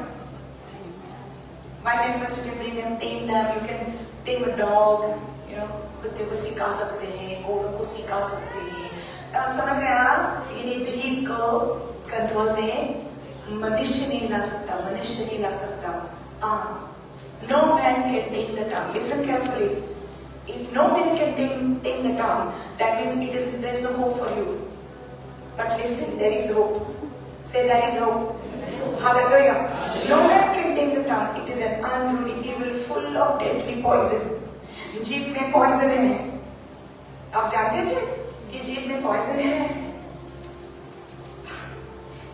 Wild animals, you can bring them, tame them. You can tame a dog, you know. कुत्ते को सिखा सकते हैं, घोड़ों को सिखा सकते हैं. समझ गया? ये जीव को कंट्रोल में मनुष्य नहीं ला सकता. मनुष्य नहीं ला सकता. No man can tame the tongue. Listen carefully. If no man can tame the tongue, that means there is no hope for you. But listen, there is hope. Say there is hope. Hallelujah. No man can tame the tongue. It is an unruly evil full of deadly poison. जीभ में poison है. आप जानते थे कि जीभ में poison है?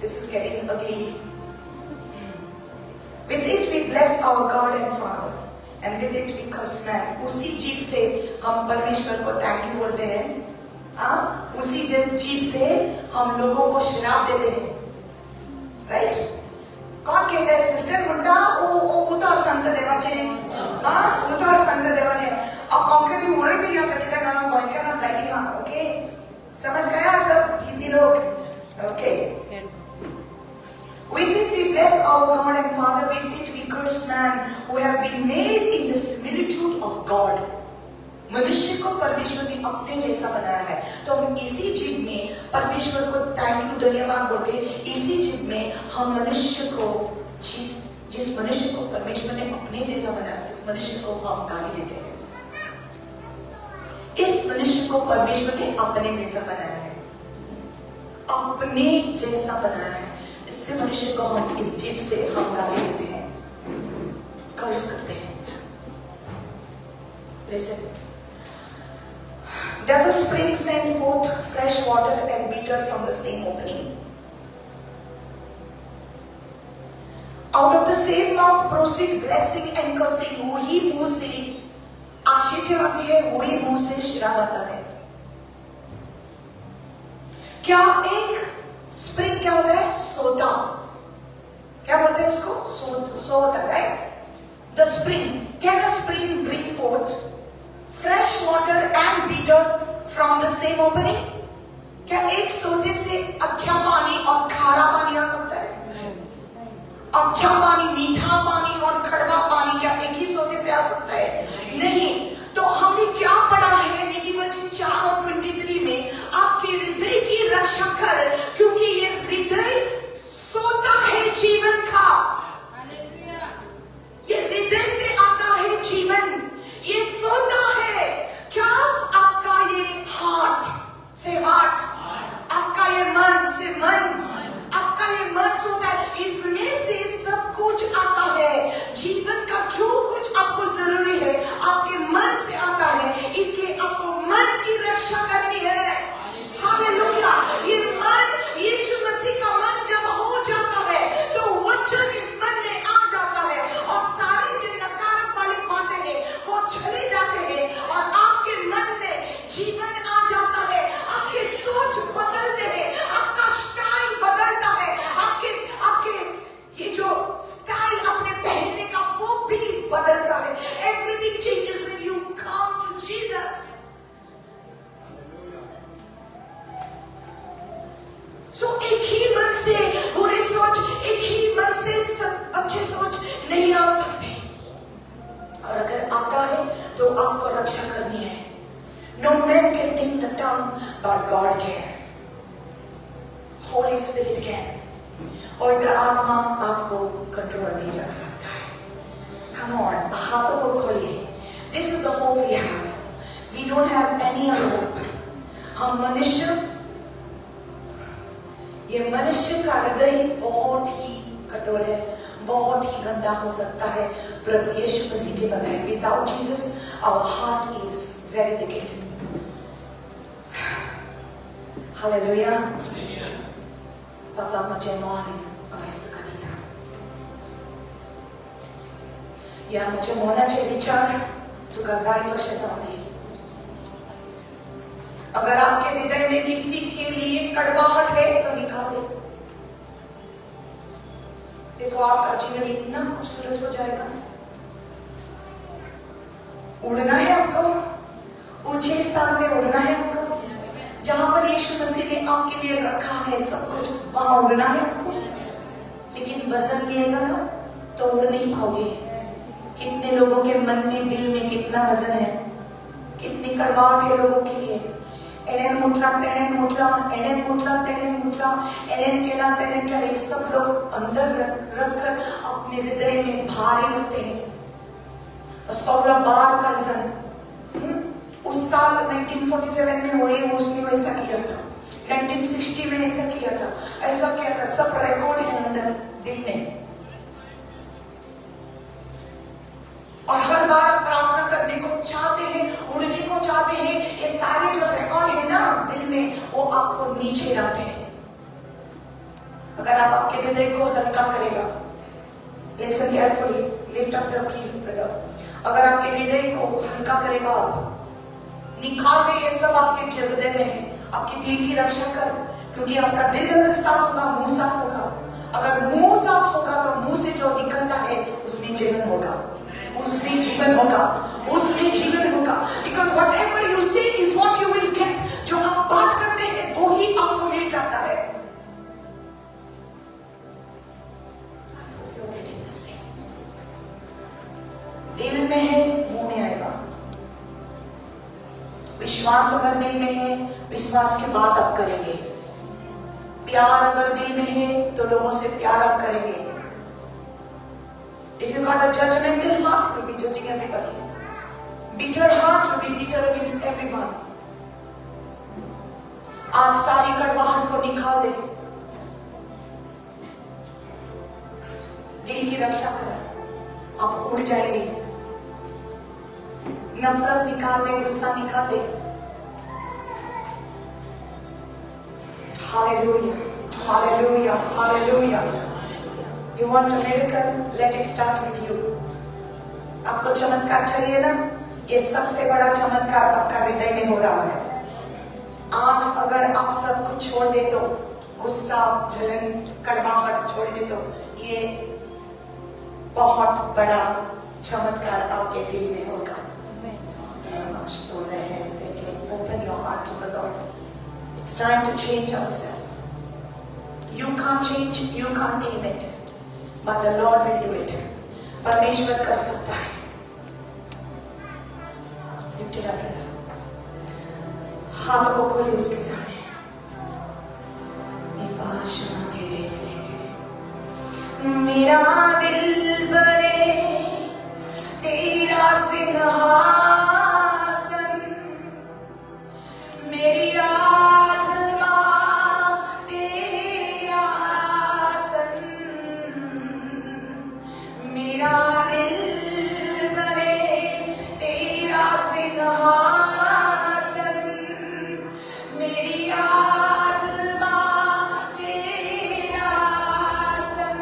This is getting ugly. With it we bless our God and Father, and with it we curse man. उसी जीभ से हम परमेश्वर को thank you बोलते हैं. हाँ, उसी जीभ से हम लोगों को श्राप देते हैं. Right? कौन कहते हैं सिस्टर मुंडा उतार संत देवाचे? हाँ, उतार संत देवाचे. अब कौन भी उड़े तो याद रखिएगा ना, कौन का ना जाएगी. हाँ, ओके, समझ गया सब हिंदी लोग? Okay. With it we bless our God and Father. With it we curse man who have been made in the similitude of God. मनुष्य को परमेश्वर ने अपने जैसा बनाया है. तो हम इसी जीव में परमेश्वर को थैंक यू धन्यवाद बोलते हैं. इसी जीव में हम मनुष्य को जिस मनुष्य को परमेश्वर ने अपने जैसा बनाया, इस मनुष्य को हम गाली देते हैं. इस मनुष्य को परमेश्वर ने अपने जैसा बनाया है. अपने जैसा बनाया है. इससे मनुष्य को हम इस जीभ से हम गाली देते हैं, कर्स करते हैं. Listen. Does a spring send forth fresh water and bitter from the same opening? Out of the same mouth proceed blessing and cursing. वही मुंह से आशीष आती है, वही मुंह से श्राप आता है. क्या एक स्प्रिंग क्या होता है? सोता. क्या बोलते हैं उसको? सोता, right? The spring. Can a spring bring forth fresh water and bitter from the same opening? क्या एक सोते से अच्छा पानी और खारा पानी आ सकता है? अच्छा पानी, मीठा पानी और कड़वा पानी क्या एक ही सोते से आ सकता है? नहीं. तो हमने क्या पढ़ा है नीति वचन 4:23 में? आपके हृदय की रक्षा कर, क्योंकि ये हृदय सोता है जीवन का. ये हृदय से आता है जीवन. ये सोता है. क्या आपका ये हार्ट से हार्ट, आपका ये मन से मन, आपका ये मन सोता है. इसमें से सब कुछ आता है. जीवन का जो कुछ आपको जरूरी है आपके मन से आता है. इसलिए आपको मन की रक्षा करनी है. हालेलुया. ये मन यीशु मसीह का मन जब हो जाता है तो वचन इस मन में आ जाता है और सारी जो नकारात्मक वाली बातें हैं वो चले जाते हैं और आपके मन में जीवन आ जाता है. आपके सोच बदलते हैं, आपका स्टाइल बदलता है, आपके ये जो स्टाइल अपने पहनने का वो भी बदलता है. Everything changes when you come to Jesus. So एक ही मन से बुरी सोच, एक ही मन से अच्छी सोच नहीं आ सकती. और अगर आता है तो आपको रक्षा करनी है. No man can tame the tongue, but God can. Holy Spirit can. पवित्र आत्मा आपको कंट्रोल नहीं रख सकता है. Come on, हाथों को खोलिए. This is the hope we have. We don't have any other hope. हम मनुष्य, ये मनुष्य का हृदय बहुत ही कठोर है, बहुत ही गंदा हो सकता है प्रभु यीशु मसीह के बगैर. Without Jesus, our heart is very wicked. Hallelujah. Papa Macemon Amaistakadita. Ya Macemona Chevichar to Gazai to Shezami. अगर आपके हृदय में किसी के लिए कड़वाहट है तो निकाल दे. देखो आपका जीवन इतना खूबसूरत हो जाएगा. उड़ना है आपको, ऊंचे स्थान में उड़ना है आपको. जहां पर यीशु मसीह ने आपके लिए रखा है सब कुछ, वहां उड़ना है आपको. लेकिन वजन लिएगा ना तो उड़ नहीं पाओगे. कितने लोगों के मन में, दिल में कितना वजन है, कितनी कड़वाहट है लोगों के लिए. एनेन मुटला, तेनेन मुटला, एनेन मुटला, तेनेन मुटला, एनेन केला, तेनेन केला, ये सब लोग अंदर रखकर अपने हृदय में भारी होते हैं. और 16 बार का वजन उस साल 1947 में हुए, उसने वैसा किया था, 1960 में ऐसा किया था, ऐसा किया था, सब रिकॉर्ड है अंदर दिल में। और हर बार प्रार्थना करने को चाहते हैं, उड़ने को चाहते हैं, ये सारे जो रिकॉर्ड है ना दिल में, वो आपको नीचे लाते हैं। अगर आप आपके हृदय को हल्का करेगा, listen carefully, lift up your keys brother, अगर आपके हृदय को हल्का करेगा, आप निकाल दे ये सब आपके हृदय में है, आपके दिल की रक्षा कर, क्योंकि आपका दिल अगर साफ होगा, मुंह साफ होगा, अगर मुंह साफ होगा तो मुंह से जो निकलता है उसमें जीवन होगा, उसमें जीवन होगा, उसमें जीवन होगा। बिकॉज वट एवर यू से is what you will get. जो आप बात करते हैं वो ही आपको मिल जाता है। दिल में है, मुंह में आएगा। विश्वास अगर दिल में है, विश्वास के बाद आप करेंगे। प्यार अगर दिल में है तो लोगों से प्यार आप करेंगे। If you got a judgmental heart, you'll be judging everybody. Bitter heart, you'll be bitter against everyone. आज सारी कड़वाहट को निकाल दे, दिल की रक्षा करो, आप उड़ जाएंगे। नफरत निकाल दे, गुस्सा निकाल दे। Hallelujah, hallelujah, hallelujah. You want a miracle? Let it start with you. आपको चमत्कार चाहिए ना? ये सबसे बड़ा चमत्कार आपका हृदय में हो रहा है। आज अगर आप सब कुछ छोड़ दे तो, गुस्सा, जलन, कड़वाहट छोड़ दे तो, ये बहुत बड़ा चमत्कार आपके दिल में होगा। Open your heart to the Lord. It's time to change ourselves. You can't change, you can't tame it, but the Lord will do it. परमेश्वर कर सकता है। Lift it up, brother. हाथों को खोले उसके सामने। निपाशना तेरे से मेरा दिल बने तेरा सिंहासन, मेरी आत्मा तेरा आसन, मेरा दिल बने तेरा सिंहासन, मेरी आत्मा तेरा आसन,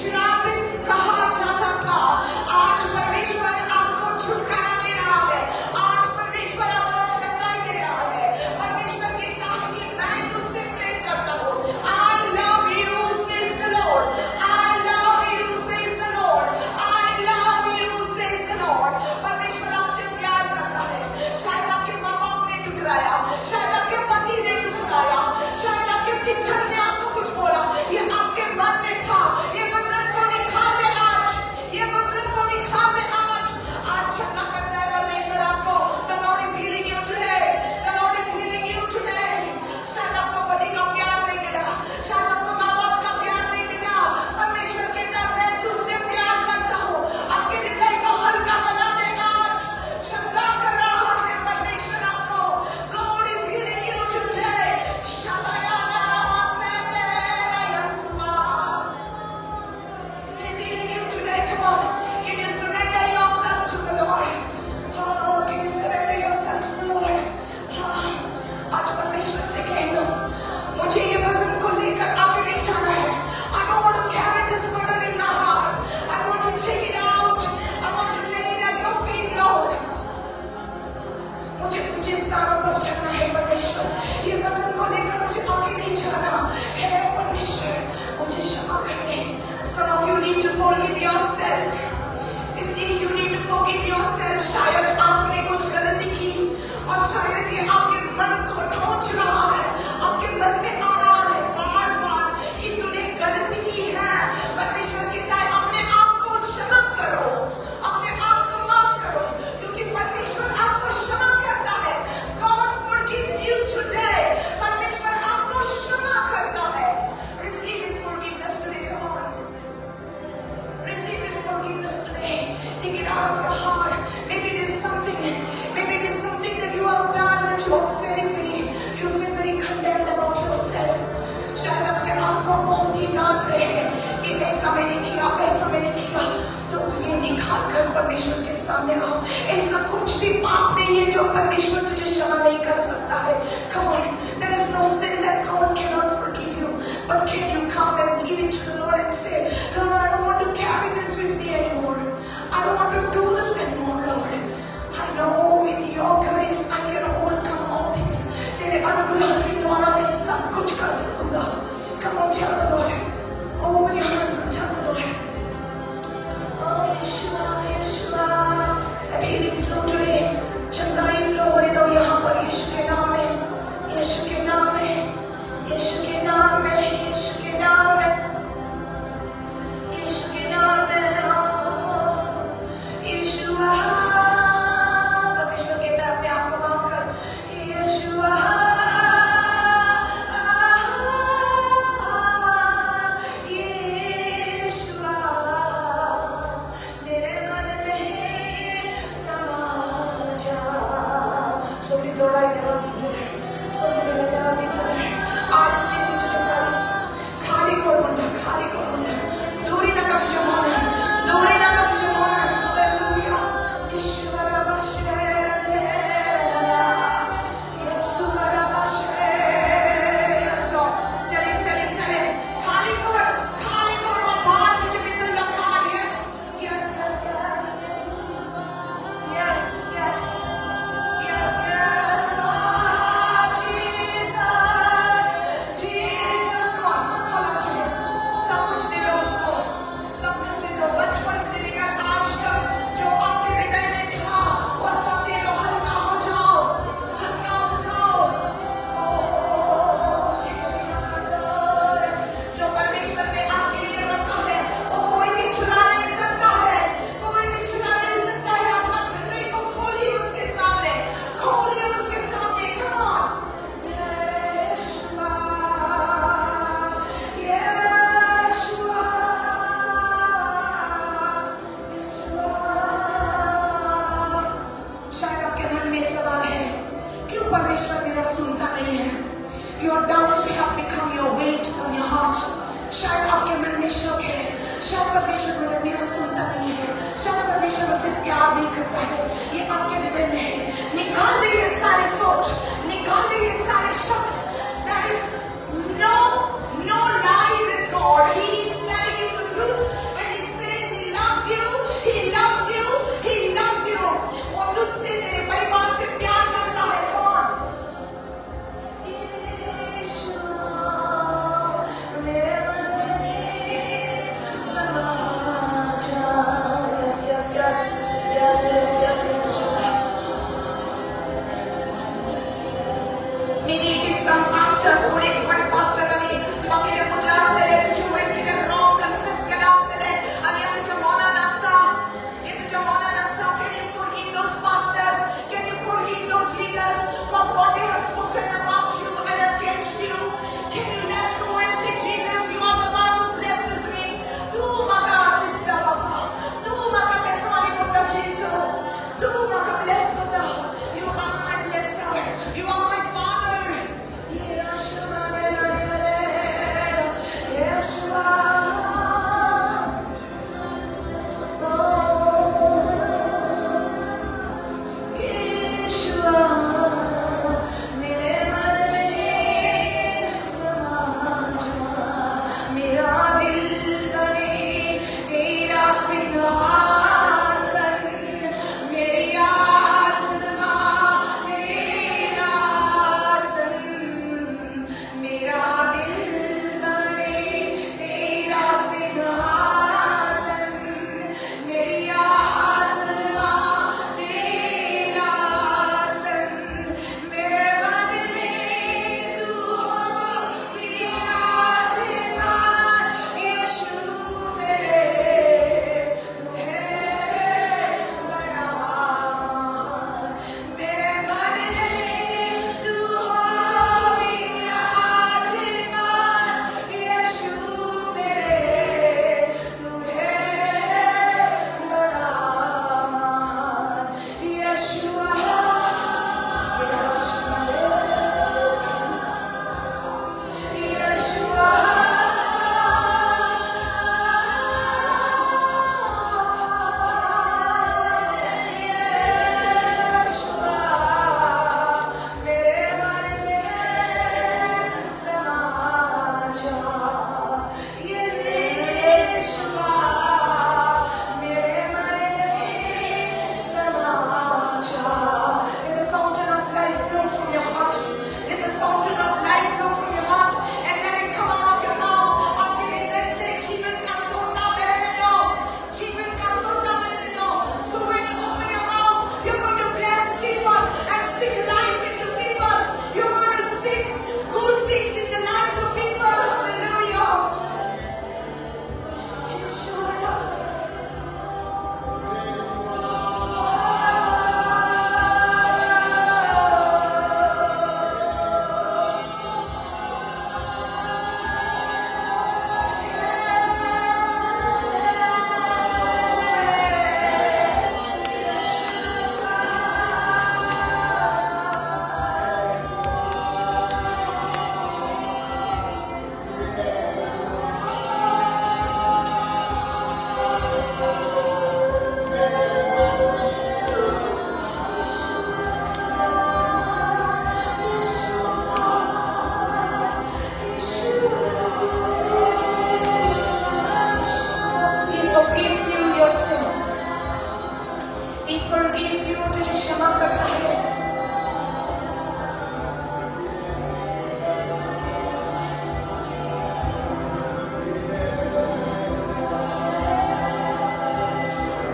श्रापित कहा जाता था, आज परमेश्वर आपको छुटकारा दे रहा है, आज परमेश्वर आपको चंगाई दे रहा है। परमेश्वर कहता है कि मैं तुझसे प्रेम करता हूँ। I love you says the Lord, I love you says the Lord, I love you says the Lord। परमेश्वर आपसे प्यार करता है। शायद आपके माँ बाप ने ठुकराया, शायद आपके पति ने ठुकराया, शायद आपके टीचर ने आपको कुछ बोला, ये आपके मन में था, ये वचन को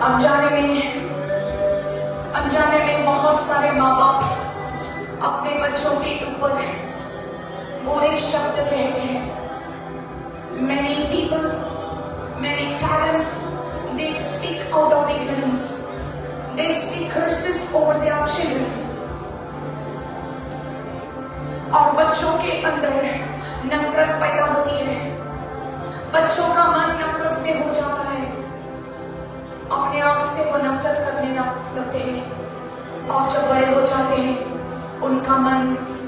अनजाने में बहुत सारे माँ बाप अपने बच्चों के ऊपर बुरे शब्द कहते हैं. Many people, many parents, they speak out of ignorance. They speak curses over their children. और बच्चों के अंदर नफरत पैदा होती है. बच्चों का मन नफरत में हो जाता है. अपने आप से वो नफरत करने लगते हैं. और जब बड़े हो जाते हैं उनका मन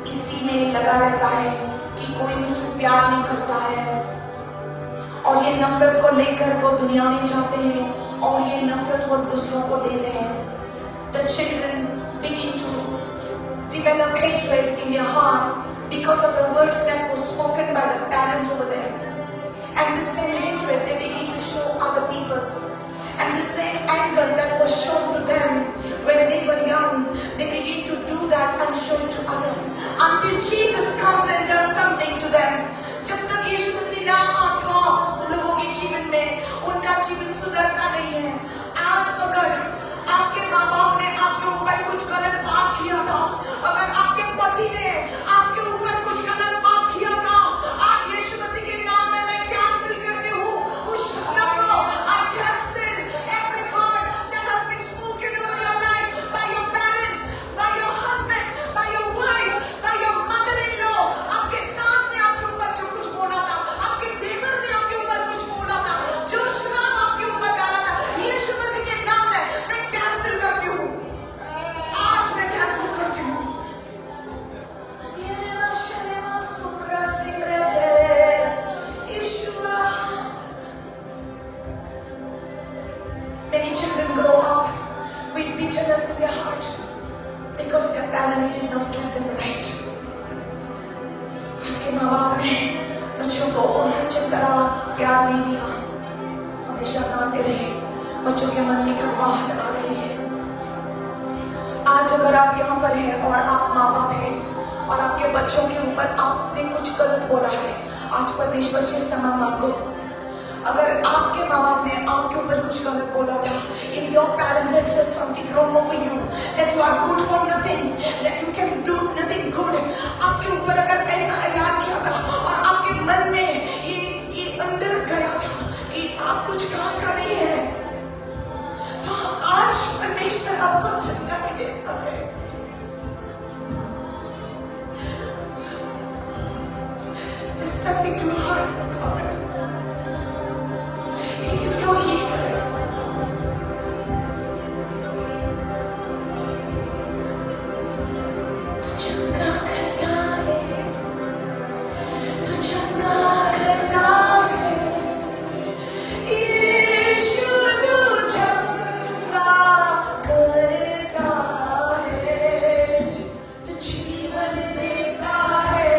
इसी में लगा रहता है कि कोई मुझसे प्यार नहीं करता है. और ये नफरत को लेकर वो दुनिया में जाते हैं और ये नफरत वो दूसरों को देते हैं. The children begin to develop hatred in their heart because of the words that were spoken by the parents over there. And the same hatred they begin to show other people. And the same anger that was shown to them when they were young, they begin to do that and show it to others. Until Jesus comes and does something to them. जब तक यीशु मसीह ना आता लोगों के जीवन में, उनका जीवन सुधरता नहीं है. आज अगर आपके माँ बाप ने आपके ऊपर कुछ गलत बात किया था, अगर आपके पति ने आपके ऊपर कुछ गलत बात किया था, आज यीशु मसीह के नाम में मैं कैंसिल करती हूँ उस शब्द को. I cancel every word that has been spoken over your life by your parents, by your husband, by your wife, by your mother-in-law. आपके सास ने आपके ऊपर जो कुछ बोला था, आपके देवर ने आपके ऊपर कुछ बोला था, जो श्राप आपके ऊपर डाला था, यीशु मसीह के नाम में मैं कैंसिल करती हूँ. आज मैं कैंसिल करती हूँ. Many children grow up with bitterness in their heart because their parents did not treat them right. उसके माँ बाप ने बच्चों को चंगरा प्यार नहीं दिया, हमेशा डांटते रहे. बच्चों के मन में कड़वाहट आ गई है. आज अगर आप यहाँ पर हैं और आप माँ बाप हैं और आपके बच्चों के ऊपर आपने कुछ गलत बोला है, आज परमेश्वर से क्षमा मांगो. अगर आपके माँ बाप ने आपके ऊपर कुछ गलत बोला था, if your parents had said something wrong over you, that you are good for nothing, that you can do nothing good, आपके ऊपर अगर ऐसा ऐलान किया था और आपके मन में ये अंदर गया था कि आप कुछ काम का नहीं है, तो आज परमेश्वर आपको चंगाई देता है. There's nothing too hard for God. He is your healer. तू चंगा करता है, तू चंगा करता है. यीशु तू चंगा करता है. तू जीवन देता है,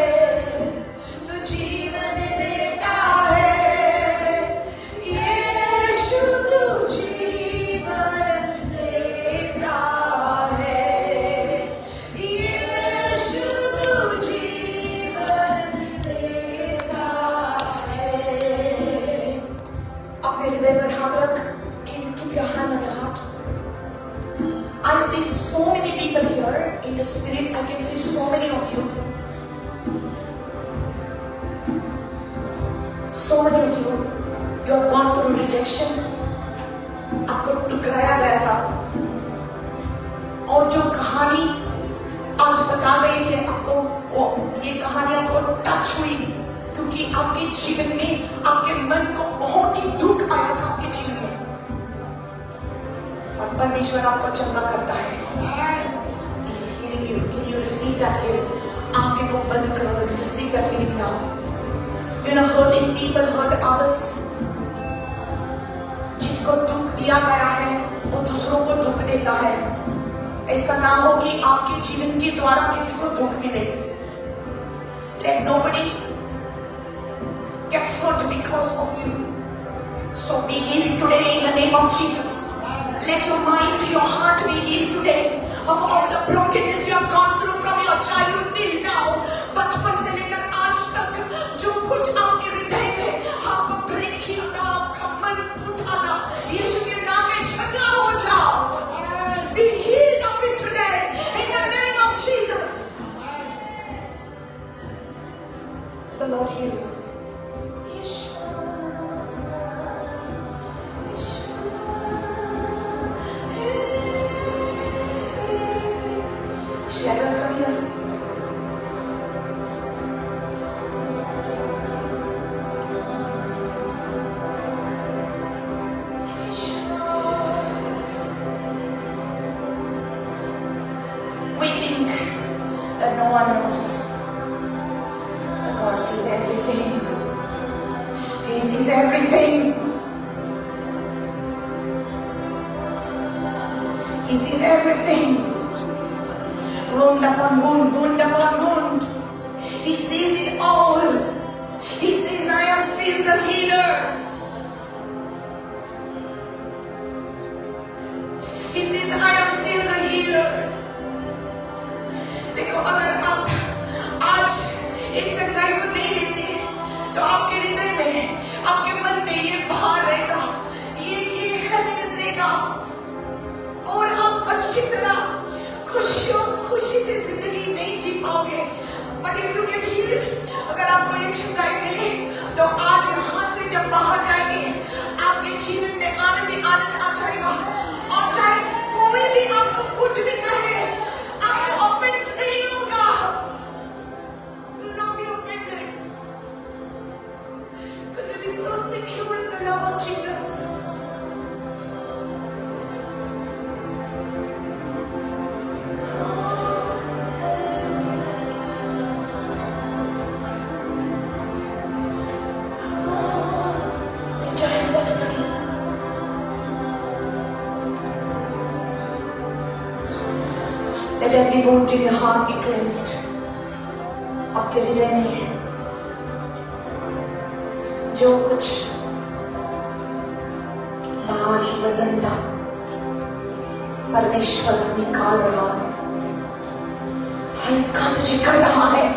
तू जीवन देता है. यीशु तू जीवन देता है. यीशु तू जीवन देता है. अपने हृदय पर हाथ रख. Keep your hand on your heart. I see so many people here in the spirit. I can see so many of you. So many of you, you have gone through rejection. आपको ठुकराया गया था और जो कहानी आज बता गई थी आपको, वो ये कहानी आपको टच हुई क्योंकि आपके जीवन में, आपके मन को बहुत ही दुख आया था आपके जीवन में. और परमेश्वर आपको चंगा करता है. He's healing you. Can you receive that healing? आंखें को बंद करो. Receive that healing now. You know, hurting people hurt others. जिसको दुख दिया गया है वो दूसरों को दुख देता है. ऐसा ना हो कि आपके जीवन के द्वारा किसी को दुख मिले. Let nobody get hurt because of you. So be healed today in the name of Jesus. Let your mind, your heart be healed today of all the brokenness you have gone through from your childhood till now. बचपन से लेकर आज तक जो कुछ आपके हृदय में आपको ब्रेक किया था, आपका मन टूटा था, यीशु के नाम में चंगा He sees everything. Wound upon wound, wound upon wound. He sees it all. He says, I am still the healer. He says, I am still the healer. देखो अगर आप आज इस चंगाई को नहीं लेते तो आपके हृदय में, आपके मन में ये भार रहेगा, ये हेवीनेस रहेगा और आप अच्छी तरह खुशी से जिंदगी नहीं जी पाओगे. But if you can heal it, अगर आपको ये चंगाई मिले तो आज यहाँ से जब बाहर जाएंगे आपके जीवन में आनंद ही आनंद आ जाएगा. और चाहे कोई भी आपको कुछ भी कहे, आपको ऑफेंस नहीं होगा. You will not be offended because you'll be so secure in the love of Jesus. Lift your hands up, everybody. Let every wound in your heart be cleansed. आपके हृदय में जो कुछ भारी वजन था परमेश्वर निकाल रहा है, हल्का तुझे कर रहा है.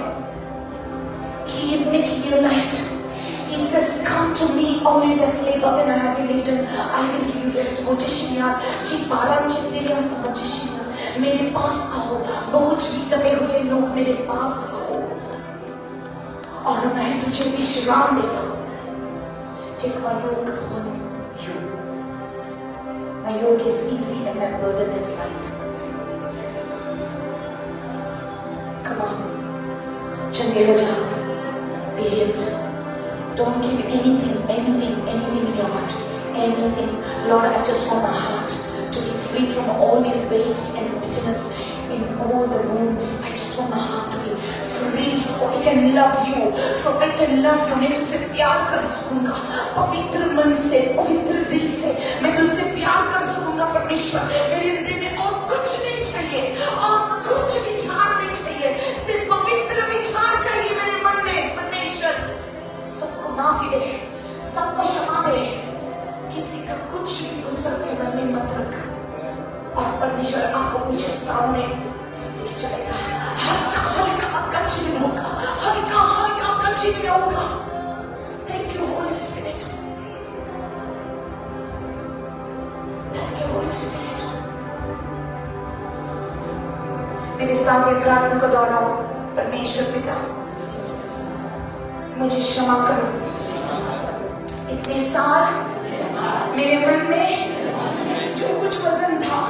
He is making you light. He says, come to me, all you that labor and are heavy laden, I will give you rest. वो जिश्नियार जी बारह जिंदगियां समझ जिश्नियार मेरे पास आओ, बोझ भी दबे हुए लोग मेरे पास आओ और मैं तुझे विश्राम देता हूँ. Take my yoke upon you. My yoke is easy and my burden is light. Come on, चंगे हो जाओ. Be healed. Don't give anything in your heart. Anything. Lord, I just want my heart to be free from all these weights and bitterness in all the wounds. I just want my heart to be free so I can love you. So I can love you. मैं तुझसे प्यार कर सकूंगा पवित्र मन से, पवित्र दिल से. मैं तुझसे प्यार कर सकूंगा परमेश्वर. मेरे हृदय में और कुछ नहीं चाहिए, और कुछ विचार नहीं चाहिए, सिर्फ पवित्र विचार चाहिए मेरे मन में. परमेश्वर सबको माफी दे, सबको क्षमा दे. किसी का कुछ भी गुस्सा के मन में मत रख. और परमेश्वर आपको कुछ स्थानों में लेके चलेगा. हल्का हल्का आपका जीवन होगा, हल्का हल्का आपका जीवन होगा. Thank you Holi spirit. Thank you Holi spirit. मेरे साथ ये प्रार्थना को दोहराओ. परमेश्वर पिता, मुझे क्षमा करो. इतने साल मेरे मन में जो कुछ वजन था,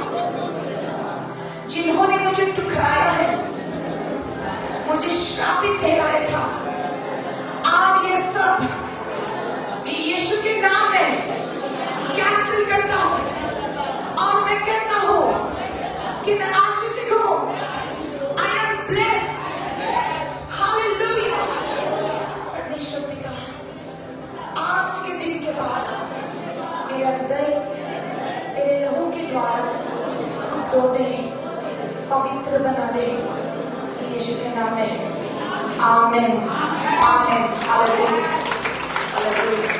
जिन्होंने मुझे ठुकराया है, मुझे श्रापित ठहराया था, आज ये सब मैं यीशु के नाम में कैंसिल करता हूं. और मैं कहता हूं कि मैं आशीषित हूं. I am blessed. Hallelujah. परमेश्वर पिता, आज के दिन के बाद मेरा हृदय तेरे लहू के द्वारा तू धो दे, पवित्र बना दे. यीशु के नाम में आमेन. आमेन. हालेलुया. हालेलुया.